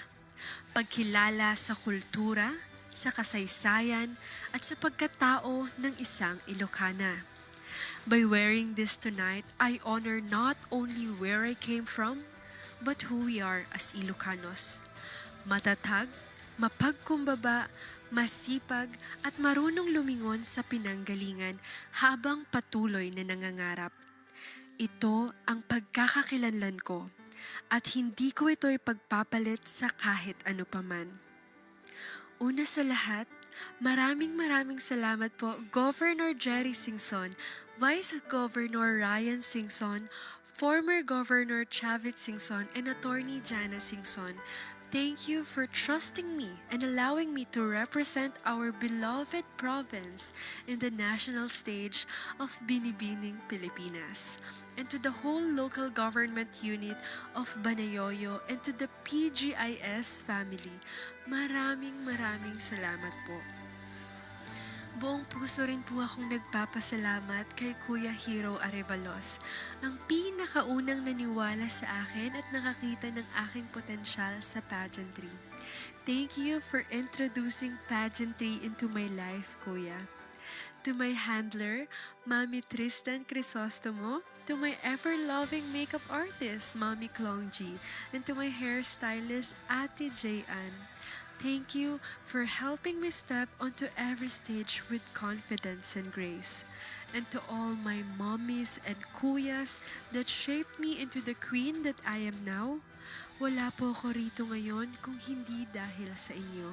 Pagkilala sa kultura, sa kasaysayan, at sa pagkatao ng isang Ilocana. By wearing this tonight, I honor not only where I came from, but who we are as Ilocanos. Matatag, mapagkumbaba, masipag, at marunong lumingon sa pinanggalingan habang patuloy na nangangarap. Ito ang pagkakakilanlan ko at hindi ko ito ipagpapalit sa kahit ano paman. Una sa lahat, maraming salamat po Governor Jerry Singson, Vice Governor Ryan Singson, former Governor Chavit Singson, and Attorney Jannah Singson. Thank you for trusting me and allowing me to represent our beloved province in the national stage of Binibining, Pilipinas. And to the whole local government unit of Banayoyo and to the PGIS family, maraming salamat po. Buong puso rin po akong nagpapasalamat kay Kuya Hero Arevalos, ang pinakaunang naniwala sa akin at nakakita ng aking potensyal sa pageantry. Thank you for introducing pageantry into my life, Kuya. To my handler, Mami Tristan Crisostomo, to my ever-loving makeup artist, Mami Klongji, and to my hairstylist, Atty. J.Ann. Thank you for helping me step onto every stage with confidence and grace. And to all my mommies and kuyas that shaped me into the queen that I am now, wala po ako rito ngayon kung hindi dahil sa inyo.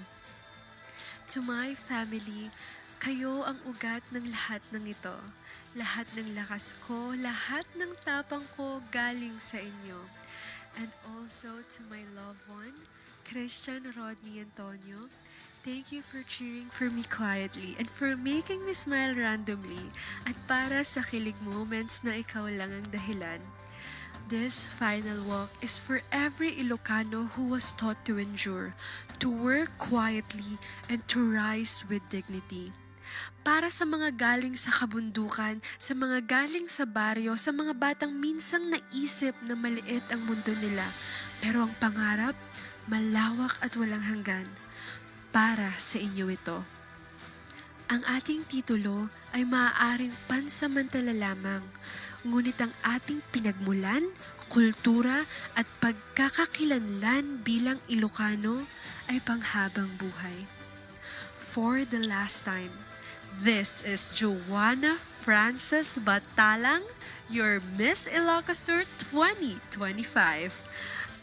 To my family, kayo ang ugat ng lahat ng ito. Lahat ng lakas ko, lahat ng tapang ko galing sa inyo. And also to my loved one, Christian Rodney Antonio, thank you for cheering for me quietly and for making me smile randomly at para sa kilig moments na ikaw lang ang dahilan. This final walk is for every Ilocano who was taught to endure, to work quietly, and to rise with dignity. Para sa mga galing sa kabundukan, sa mga galing sa baryo, sa mga batang minsang naisip na maliit ang mundo nila. Pero ang pangarap, malawak at walang hanggan. Para sa inyo ito. Ang ating titulo ay maaaring pansamantala lamang, ngunit ang ating pinagmulan, kultura at pagkakakilanlan bilang Ilocano ay panghabang buhay. For the last time, this is Joanna Frances Batalang, your Miss Ilocos Sur 2025.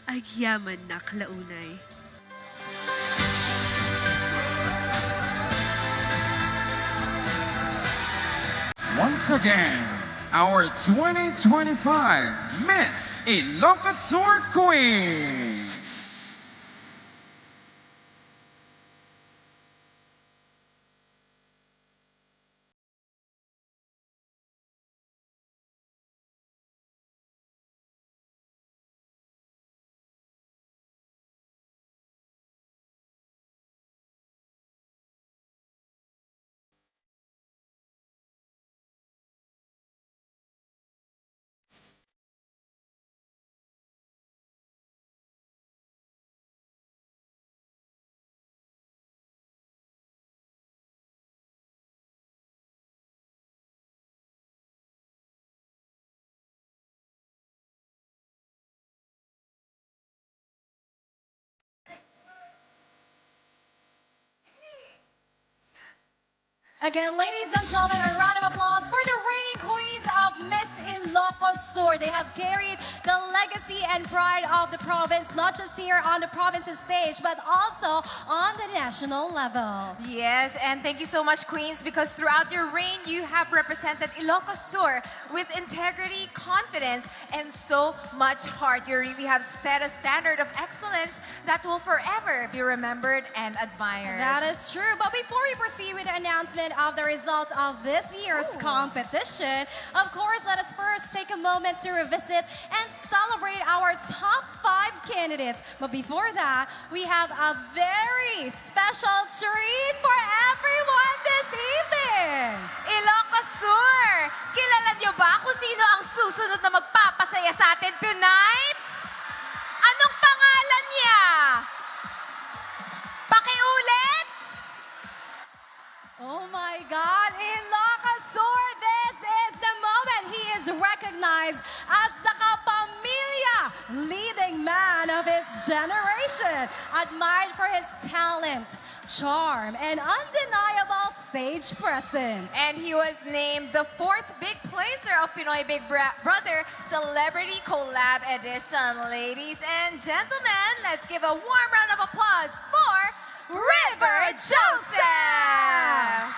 Agyaman na klaunay. Once again, our 2025 Miss Ilocos Sur Queens. Again, ladies and gentlemen, a round of applause for the reigning queens of Miss Ilocos Sur. They have carried the legacy and pride of the province, not just here on the province's stage, but also on the national level. Yes, and thank you so much, Queens, because throughout your reign, you have represented Ilocos Sur with integrity, confidence, and so much heart. You really have set a standard of excellence that will forever be remembered and admired. That is true. But before we proceed with the announcement of the results of this year's competition, of course, let us first take a moment to revisit and celebrate our top 5 candidates. But before that, we have a very special treat for everyone this evening. Ilocos Sur, kilala niyo ba kung sino ang susunod na magpapasaya sa atin tonight? Anong pangalan niya? Pakiulit? Oh my God, Ilocos Sur, this is the moment he is recognized as the kapamilya leading man of his generation, admired for his talent, charm, and undeniable stage presence. And he was named the 4th big placer of Pinoy Big Brother Celebrity Collab Edition. Ladies and gentlemen, let's give a warm round of applause for River Joseph!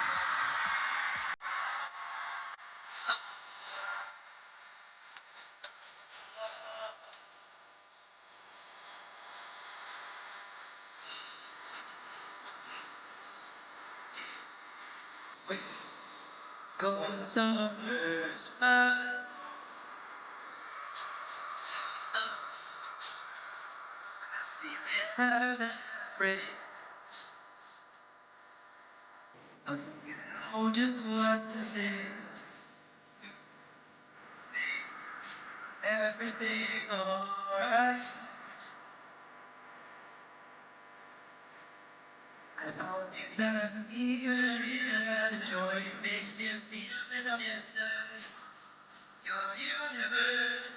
Everything alright. I don't think that I need you the joy you make me feel when I'm in love. Your universe.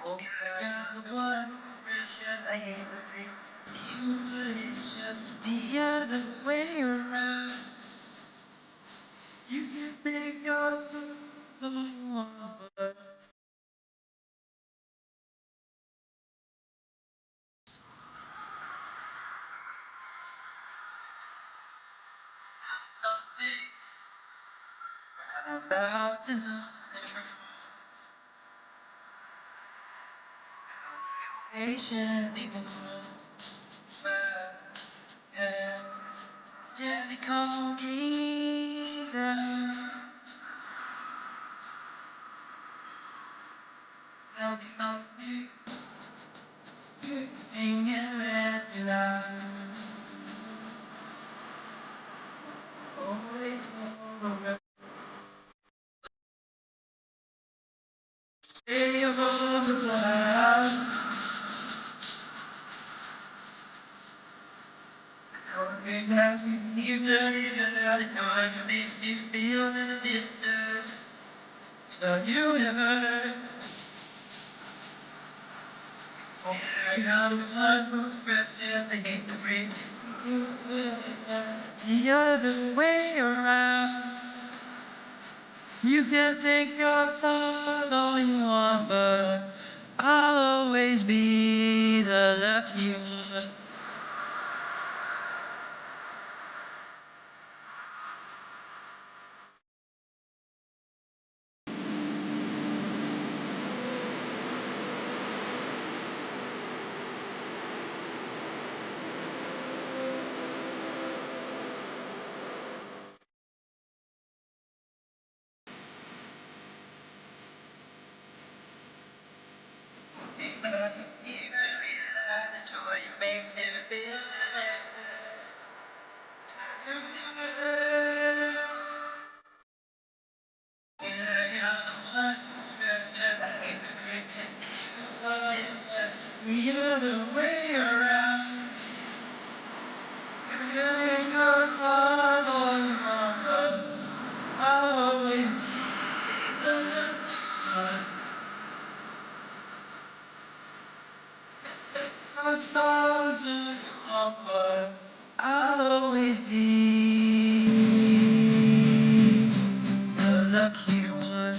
Oh, I got the one version I hate to think. You, but it's just the other way around. You can make yourself the one. About to know patiently gently calm me down. There'll be something hanging at your eyes. You really know you make me feel it. You ever? I got one who's breath, they hate to breathe. The other way around. You can think your thought all you want, but I'll always be the lucky one. The other way around. You can go far, but I'll always be the lucky one. I'm thousand but I'll always be the lucky one.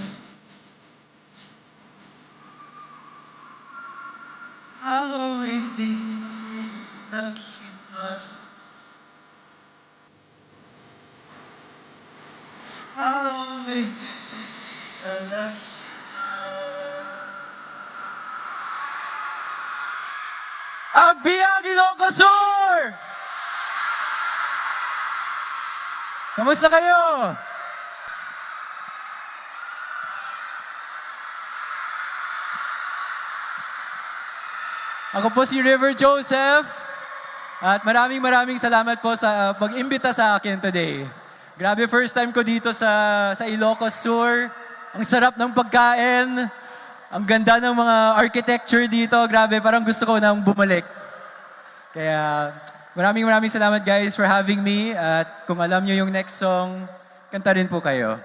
I'll always be the lucky one. I'll always be the lucky one. Agbiag Ilocos Sur! Kamusta kayo? Ako po si River Joseph at maraming salamat po sa pag-imbita sa akin today. Grabe, first time ko dito sa Ilocos Sur. Ang sarap ng pagkain. Ang ganda ng mga architecture dito. Grabe, parang gusto ko nang bumalik. Kaya maraming salamat guys for having me. At kung alam nyo yung next song, kanta rin po kayo.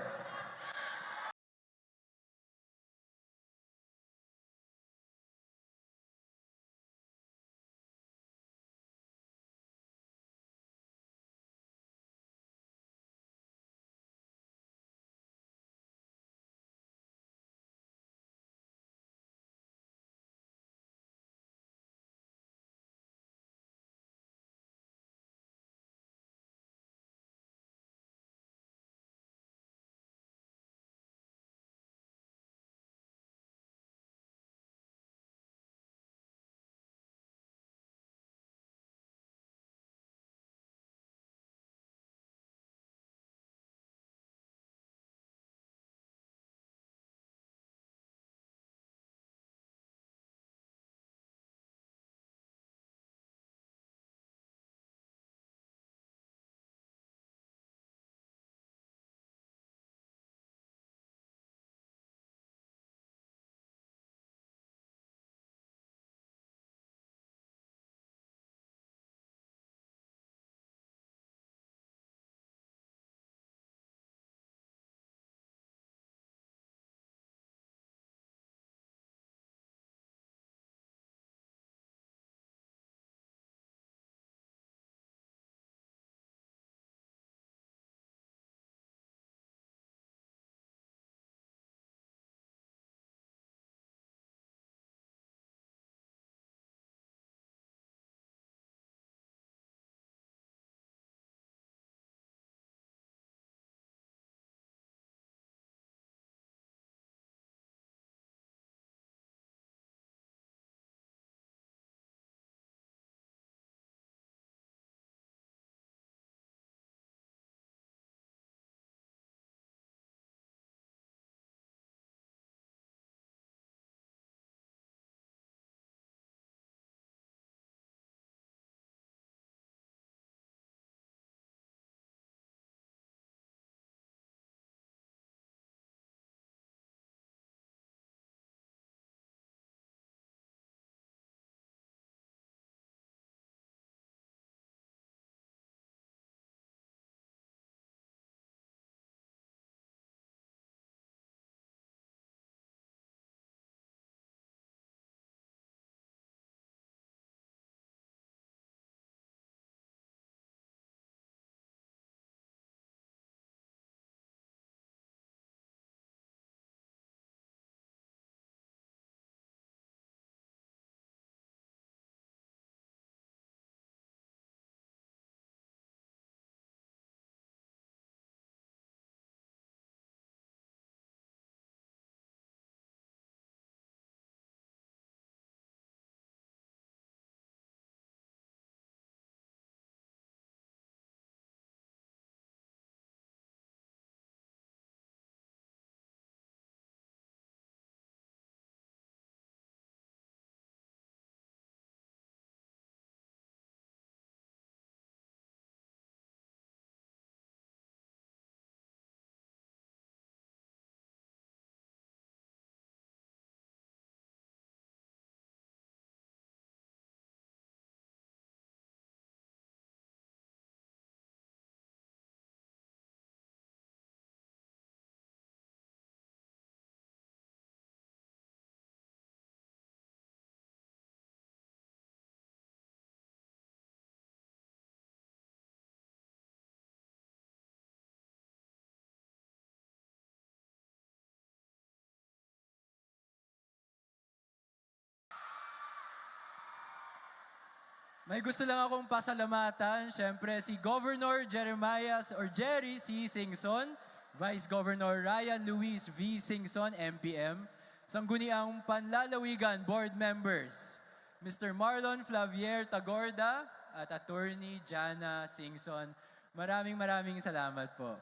May gusto lang akong pasalamatan. Siyempre, si Governor Jeremias or Jerry C. Singson, Vice Governor Ryan Luis V. Singson, MPM, Sangguniang Panlalawigan Board Members, Mr. Marlon Flavier Tagorda, at Attorney Jannah Singson. Maraming salamat po.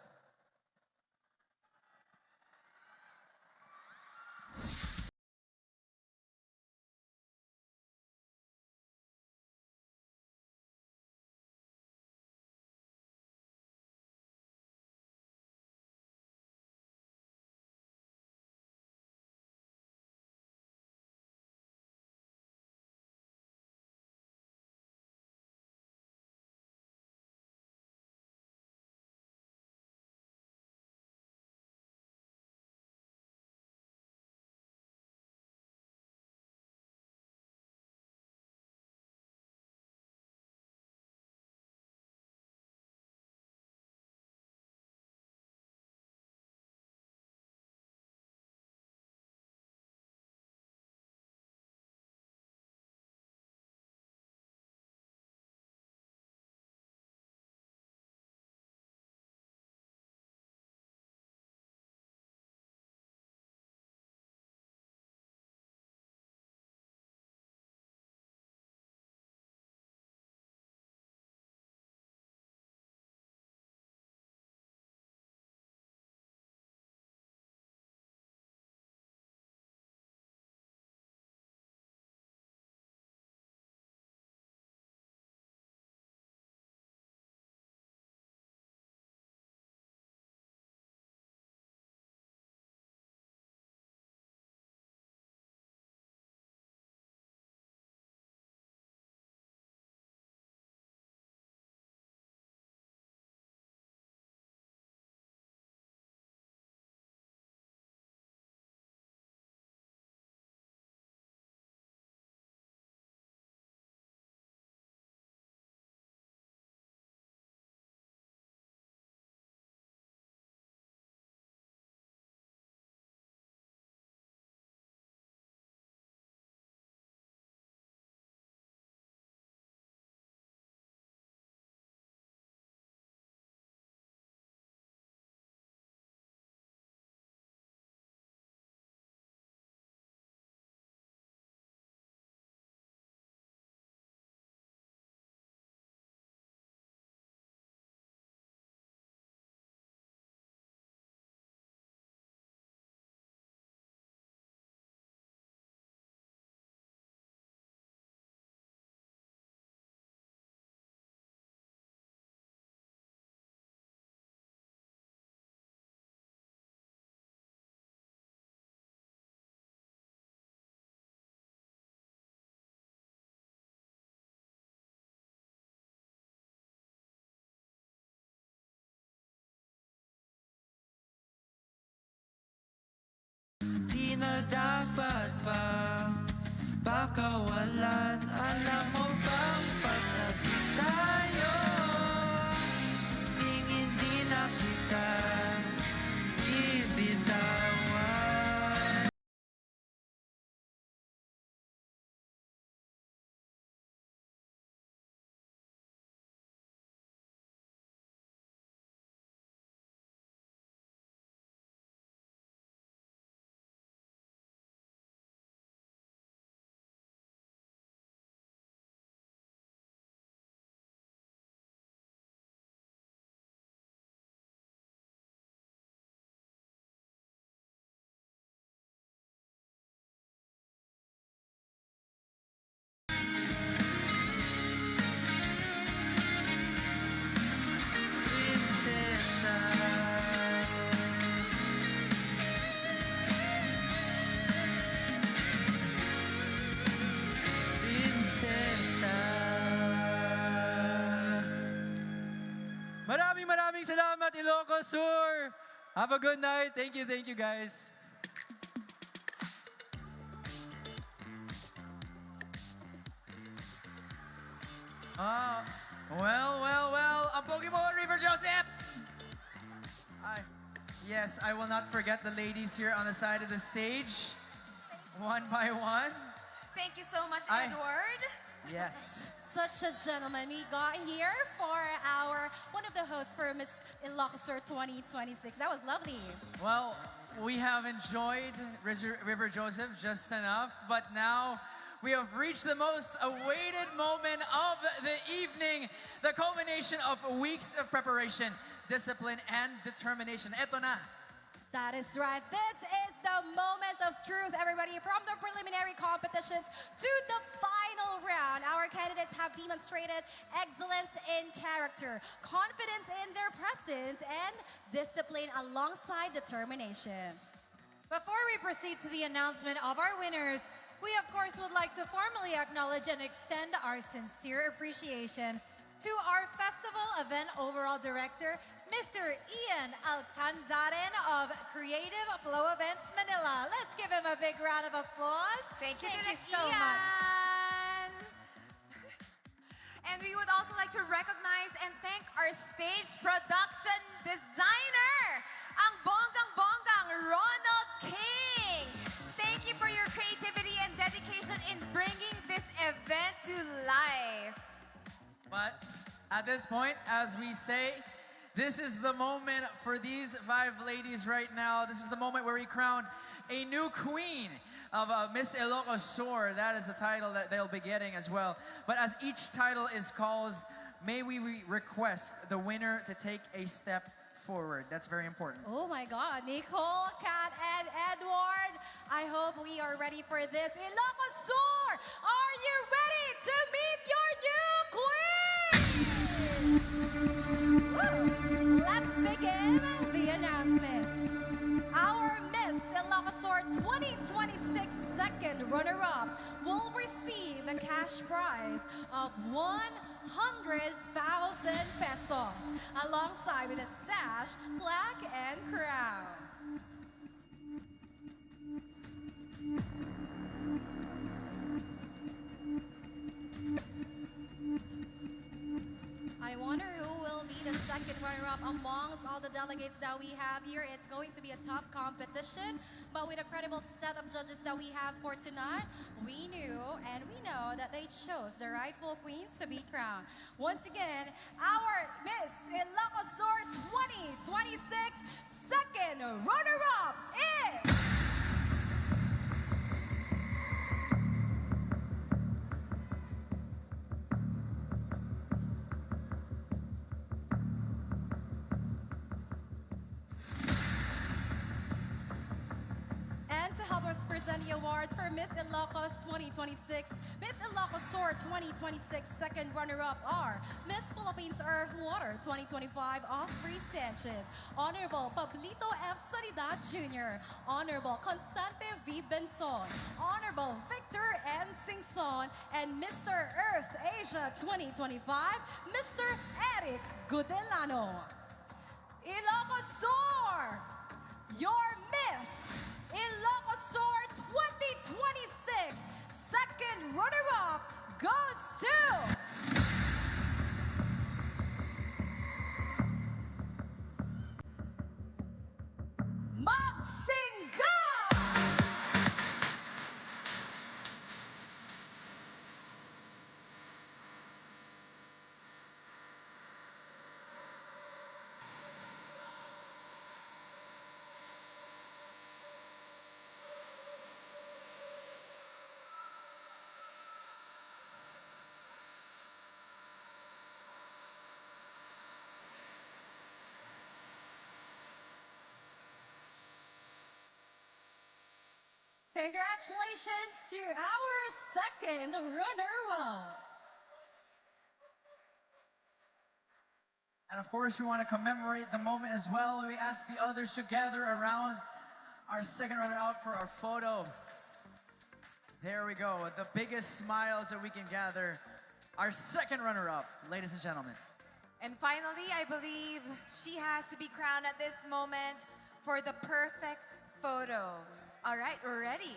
Di na dapat pa pakawalan. Alam mo bang pagsabi tayo, hindi na kita ibitawan. Maraming salamat, Ilocos Sur! Have a good night. Thank you guys. Well. Ang pogi mo, River Joseph! Yes, I will not forget the ladies here on the side of the stage. One by one. Thank you so much, Edward. Yes. such a gentleman. We got here for one of the hosts for Miss Ilocos Sur 2026. That was lovely. Well, we have enjoyed River Joseph just enough, but now we have reached the most awaited moment of the evening, the culmination of weeks of preparation, discipline, and determination. Eto na. That is right. This is the moment of truth, everybody. From the preliminary competitions to the final round, our candidates have demonstrated excellence in character, confidence in their presence, and discipline alongside determination. Before we proceed to the announcement of our winners, we of course would like to formally acknowledge and extend our sincere appreciation to our festival event overall director, Mr. Ian Alcanzaren of Creative Flow Events Manila. Let's give him a big round of applause. Thank you so much. And we would also like to recognize and thank our stage production designer, ang bonggang-bonggang Ronald King. Thank you for your creativity and dedication in bringing this event to life. But at this point, as we say, this is the moment for these 5 ladies right now. This is the moment where we crown a new queen of Miss Ilocos Sur. That is the title that they'll be getting as well. But as each title is called, may we request the winner to take a step forward. That's very important. Oh my God, Nicole, Kat, and Edward. I hope we are ready for this. Ilocos Sur, are you ready to meet your new queen? Woo! Let's begin the announcement. Our Miss Ilocos Sur 2026 second runner-up will receive a cash prize of 100,000 pesos alongside with a sash, plaque, and crown. I wonder who will be the second runner-up amongst all the delegates that we have here. It's going to be a tough competition, but with a credible set of judges that we have for tonight, we knew and we know that they chose the rightful queens to be crowned. Once again, our Miss Ilocos Sur 2026 second runner-up is... present the awards for Miss Ilocos 2026. Miss Ilocos Sur 2026 second runner-up are Miss Philippines Earth Water 2025 Austri Sanchez, Honorable Pablito F. Sanidad Jr., Honorable Constante V. Benson, Honorable Victor N. Singson, and Mr. Earth Asia 2025, Mr. Eric Gudelano. Ilocos Sur, your Miss Ilocos Sur 2026 second runner-up goes to congratulations to our second runner-up. And of course, we want to commemorate the moment as well. We ask the others to gather around our second runner-up for our photo. There we go. The biggest smiles that we can gather. Our second runner-up, ladies and gentlemen. And finally, I believe she has to be crowned at this moment for the perfect photo. All right, we're ready.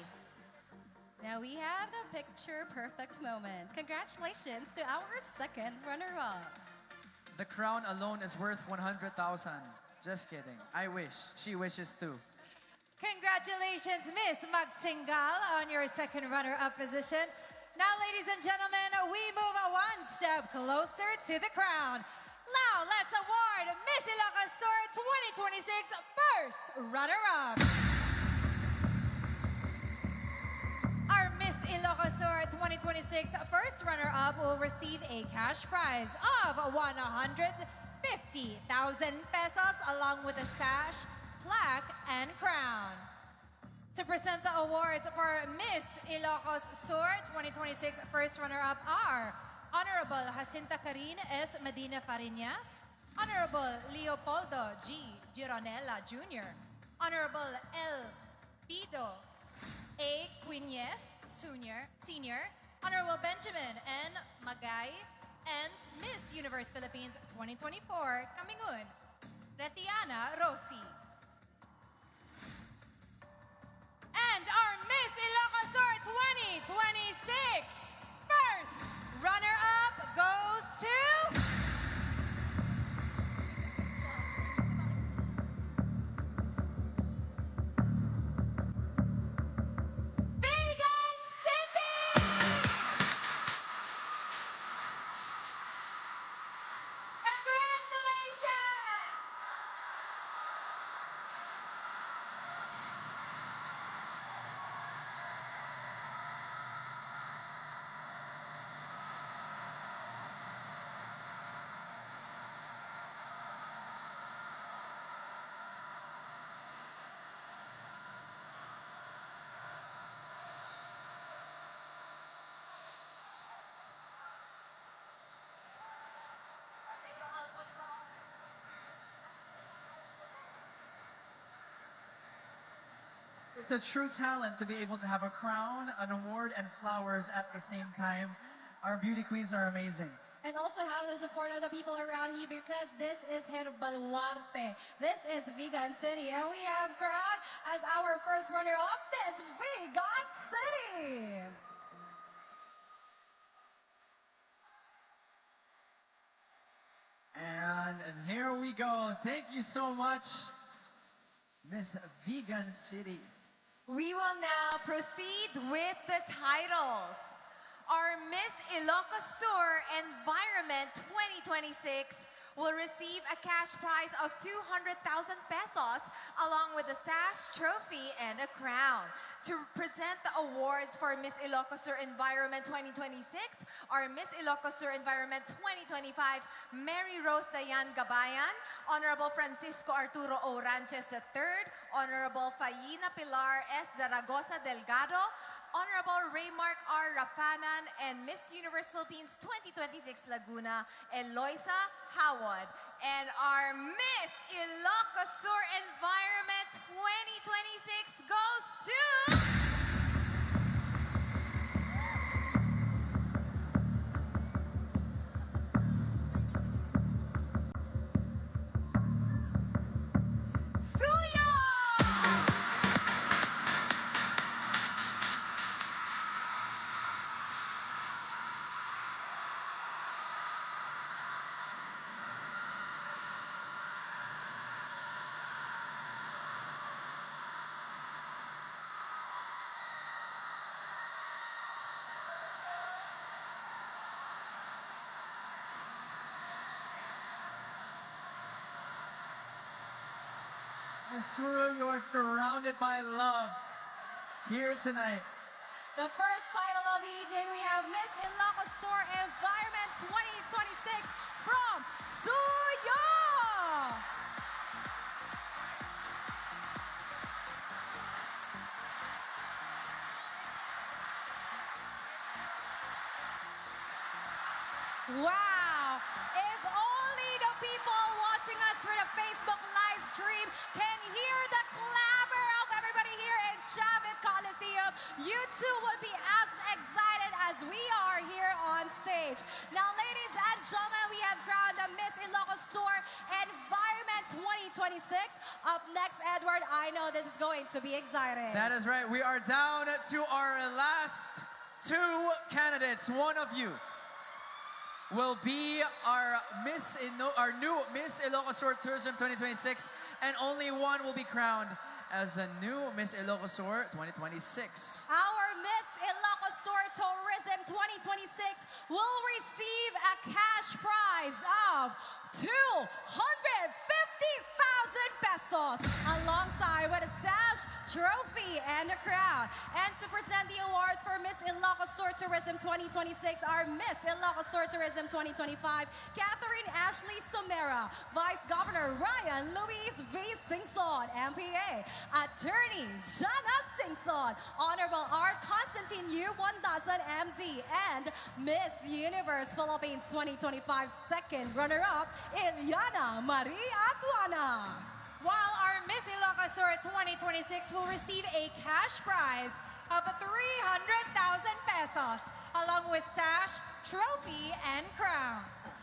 Now we have the picture perfect moment. Congratulations to our second runner-up. The crown alone is worth 100,000. Just kidding. I wish. She wishes too. Congratulations, Miss Magsingal, on your second runner-up position. Now, ladies and gentlemen, we move one step closer to the crown. Now, let's award Miss Ilocos Sur 2026 first runner-up. Our Miss Ilocos Sur 2026 first runner-up will receive a cash prize of 150,000 pesos along with a sash, plaque, and crown. To present the awards for Miss Ilocos Sur 2026 first runner-up are Honorable Jacinta Carine S. Medina-Fariñas, Honorable Leopoldo G. Gironella Jr., Honorable L. Pido A. Quinez Sr., Honorable Benjamin N. Magay, and Miss Universe Philippines 2024 Kamingun, Retiana Rossi. And our Miss Ilocos Sur 2026 first runner-up goes to... Vegan City! Congratulations! It's a true talent to be able to have a crown, an award, and flowers at the same time. Our beauty queens are amazing. And also have the support of the people around you because this is Herbalwarte. This is Vegan City. And we have crowned as our first runner-up, Miss Vegan City. And here we go. Thank you so much, Miss Vegan City. We will now proceed with the titles. Our Miss Ilocos Sur Environment 2026 will receive a cash prize of 200,000 pesos along with a sash, trophy, and a crown. To present the awards for Miss Ilocos Sur Environment 2026, our Miss Ilocos Sur Environment 2025, Mary Rose Dayan Gabayan, Honorable Francisco Arturo Oranches III, Honorable Fayina Pilar S. Zaragoza Delgado, Honorable Raymark R. Rafanan, and Miss Universe Philippines 2026 Laguna, Eloisa Howard. And our Miss Ilocos Sur Environment 2026 goes to... Miss Suru, you are surrounded by love here tonight. The first title of the evening, we have Miss Ilocos Sur Environment 2026 from Suyo! Wow! If only the people watching us through the Facebook live stream can hear the clamor of everybody here in Chavit Coliseum, you too would be as excited as we are here on stage. Now, ladies and gentlemen, we have crowned the Miss Ilocos Sur Environment 2026. Up next, Edward, I know this is going to be exciting. That is right. We are down to our last two candidates. One of you will be our new Miss Ilocos Sur Tourism 2026, and only one will be crowned as the new Miss Ilocos Sur 2026. Our Miss Ilocos Sur Tourism 2026 will receive a cash prize of 250,000 pesos alongside with a sash, trophy, and a crown. And to present the awards for Miss Ilocos Sur Tourism 2026 are Miss Ilocos Sur Tourism 2025, Catherine Ashley Somera, Vice Governor Ryan Luis V. Singson, MPA, Attorney Jannah Singson, Honorable R. Constantine U. 1000 MD, and Miss Universe Philippines 2025 second runner-up, Ilyana Marie Atuana. While our Miss Ilocos Sur 2026 will receive a cash prize of 300,000 pesos, along with sash, trophy, and crown.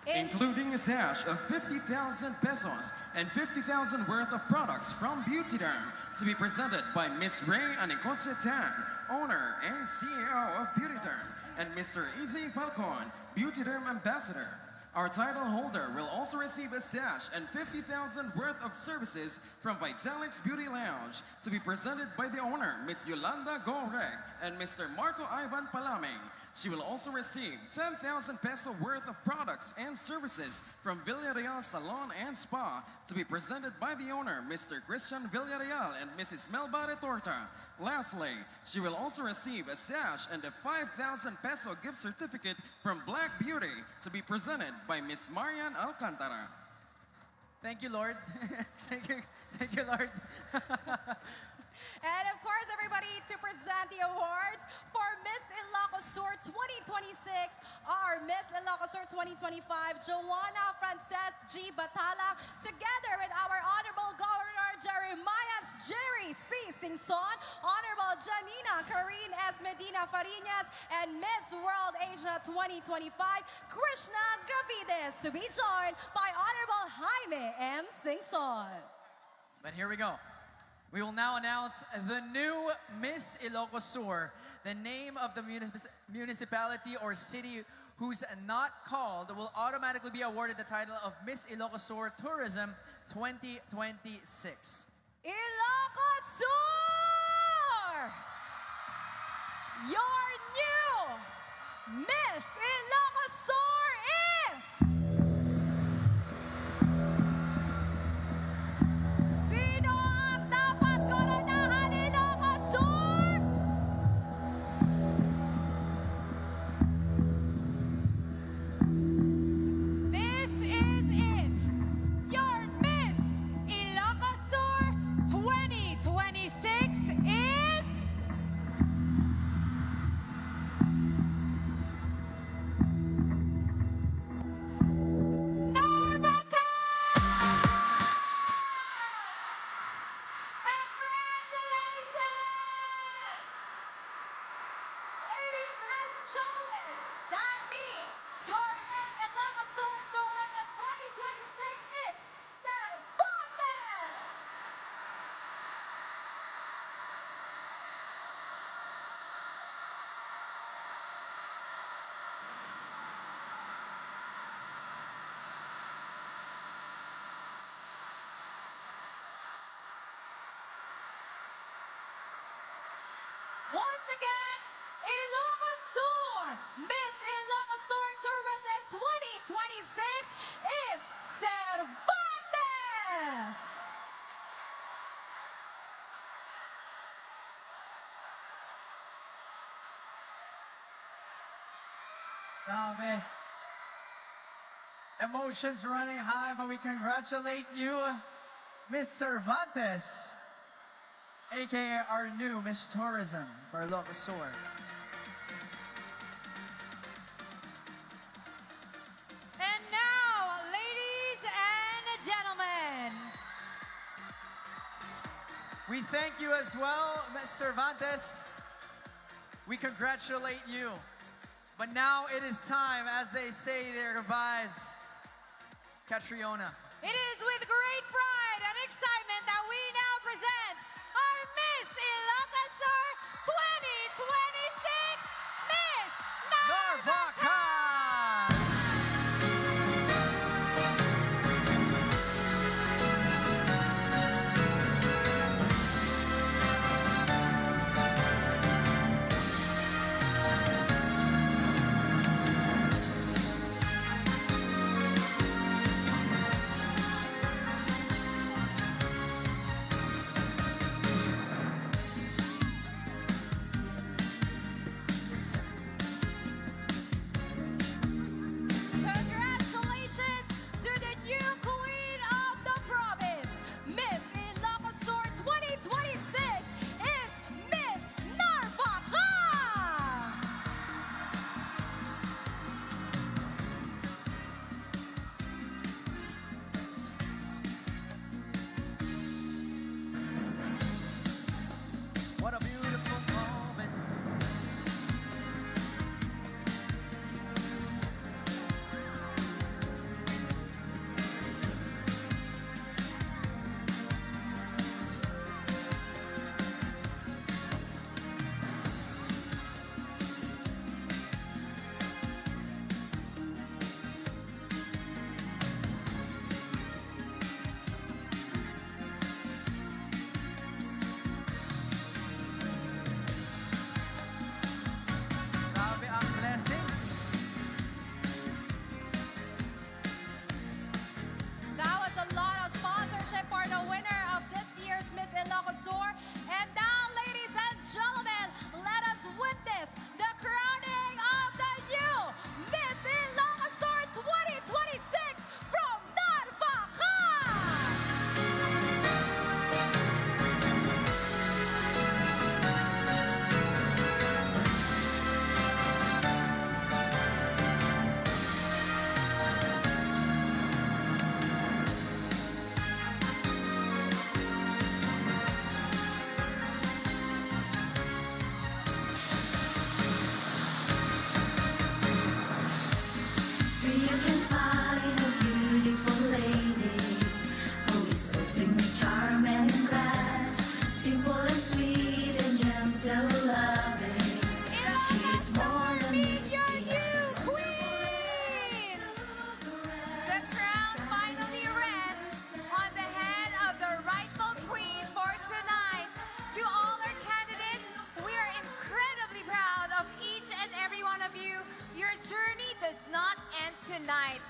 Including a sash of 50,000 pesos and 50,000 worth of products from Beauty Derm to be presented by Miss Ray Anicoche Tan, owner and CEO of Beauty Derm, and Mr. E.J. Falcon, Beauty Derm Ambassador. Our title holder will also receive a sash and 50,000 worth of services from Vitalix Beauty Lounge to be presented by the owner, Miss Yolanda Goreg, and Mr. Marco Ivan Palaming. She will also receive 10,000 peso worth of products and services from Villarreal Salon and Spa to be presented by the owner, Mr. Christian Villarreal and Mrs. Melba Retorta. Lastly, she will also receive a sash and a 5,000 peso gift certificate from Black Beauty to be presented by Miss Marian Alcantara. Thank you, Lord. Thank you, Lord. And of course, everybody, to present the awards for Miss Ilocos Sur 2026 are Miss Ilocos Sur 2025, Joanna Frances G. Batala, together with our Honorable Governor Jeremias Jerry C. Singson, Honorable Janina Carine S. Medina-Fariñas, and Miss World Asia 2025, Krishna Gravides, to be joined by Honorable Jaime M. Singson. But here we go. We will now announce the new Miss Ilocos Sur. The name of the municipality or city who's not called will automatically be awarded the title of Miss Ilocos Sur Tourism 2026. Ilocos Sur! Your new Miss Ilocos Sur is... Sino ang dapat koronahan Ilocos Sur? This is it! Your Miss Ilocos Sur 2026 is... Once again, Ilocos Sur, Miss Ilocos Sur Tourism 2026 is Cervantes! Grabe. Emotions running high, but we congratulate you, Miss Cervantes, aka our new Miss Tourism for Ilocos Sur. And now, ladies and gentlemen, We thank you as well, Ms. Cervantes. We congratulate you. But now it is time, as they say their goodbyes, Catriona. it is with great pride and excitement that we now present our Miss Ilocos Sur 2026, Miss Narvacan!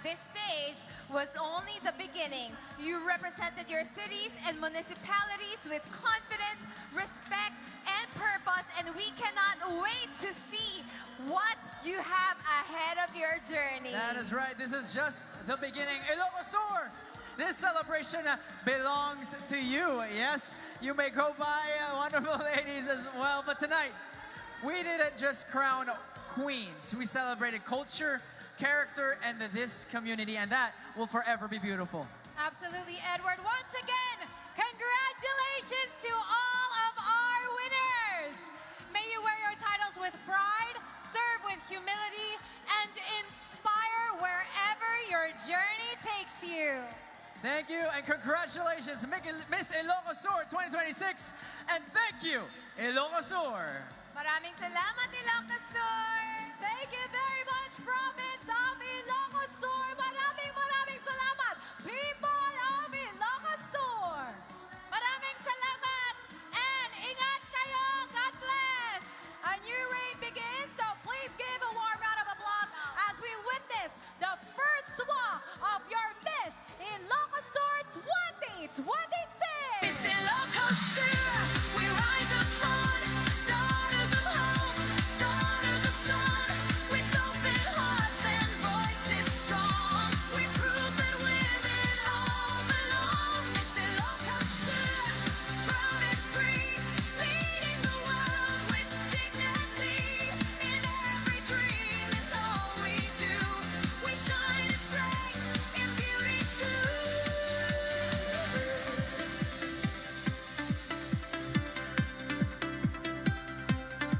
this stage was only the beginning. You represented your cities and municipalities with confidence, respect, and purpose, and we cannot wait to see what you have ahead of your journey. That is right. This is just the beginning. Ilocos Sur, this celebration belongs to you. Yes, you may go by wonderful ladies as well, but tonight, we didn't just crown queens. We celebrated culture, character, and this community, and that will forever be beautiful. Absolutely, Edward. Once again, congratulations to all of our winners. May you wear your titles with pride, serve with humility, and inspire wherever your journey takes you. Thank you, and congratulations, Miss Ilocos Sur 2026, and thank you, Ilocos Sur. Maraming salamat, Ilocos Sur! Thank you very much, province of Ilocos Sur. Maraming salamat, people of Ilocos Sur. Maraming salamat and ingat kayo. God bless. A new reign begins, so please give a warm round of applause as we witness the first walk of your Miss Ilocos Sur 2026. Miss Ilocos Sur, we rise up on, daughters of hope, daughters of sun, with open hearts and voices strong. We prove that women all belong. Miss Ilocos Sur, proud and free, leading the world with dignity. In every dream and all we do, we shine in strength, in beauty too.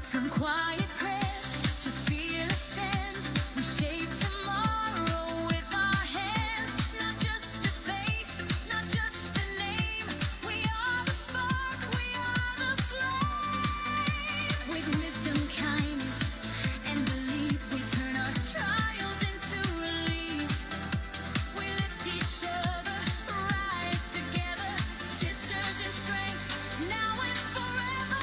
From quiet prayers to fearless stands, we shape tomorrow with our hands. Not just a face, not just a name. We are the spark, we are the flame. With wisdom, kindness, and belief, we turn our trials into relief. We lift each other, rise together, sisters in strength, now and forever.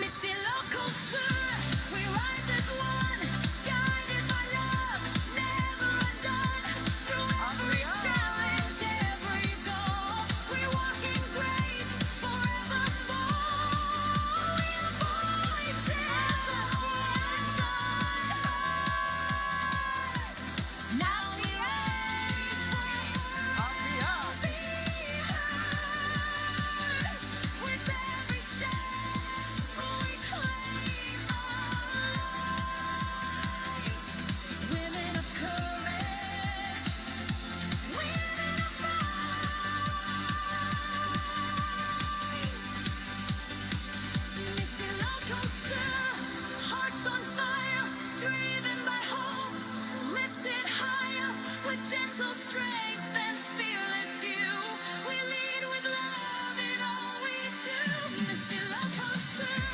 Miss Ilocos Sur, we rise as one, guided by love, never undone. Through every challenge, every door, we walk in grace forevermore. We are voices of sun. Now we raise up the heart. With every step, we claim our light. Women of courage, women of fight. Miss Ilocos Sur, hearts on fire, driven by hope, lifted higher with gentle strength and fearless view. We lead with love in all we do. Miss Ilocos Sur,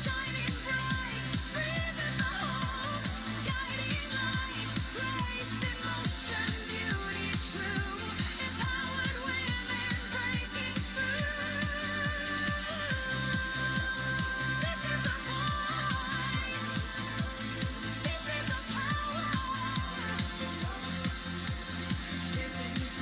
shining bright, breathing the hope, guiding light, grace in motion, beauty true, empowered women breaking through. This is a voice, this is a power, this is Miss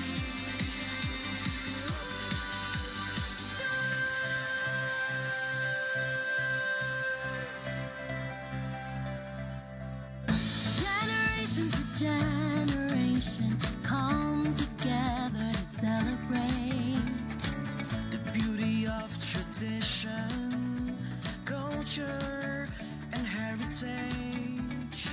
Generation to generation come together to celebrate The beauty of tradition, culture, and heritage.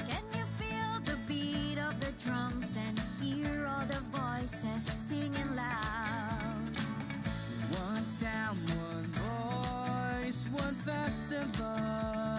Can you feel the beat of the drums and hear all the voices singing loud? One sound, one voice, one festival.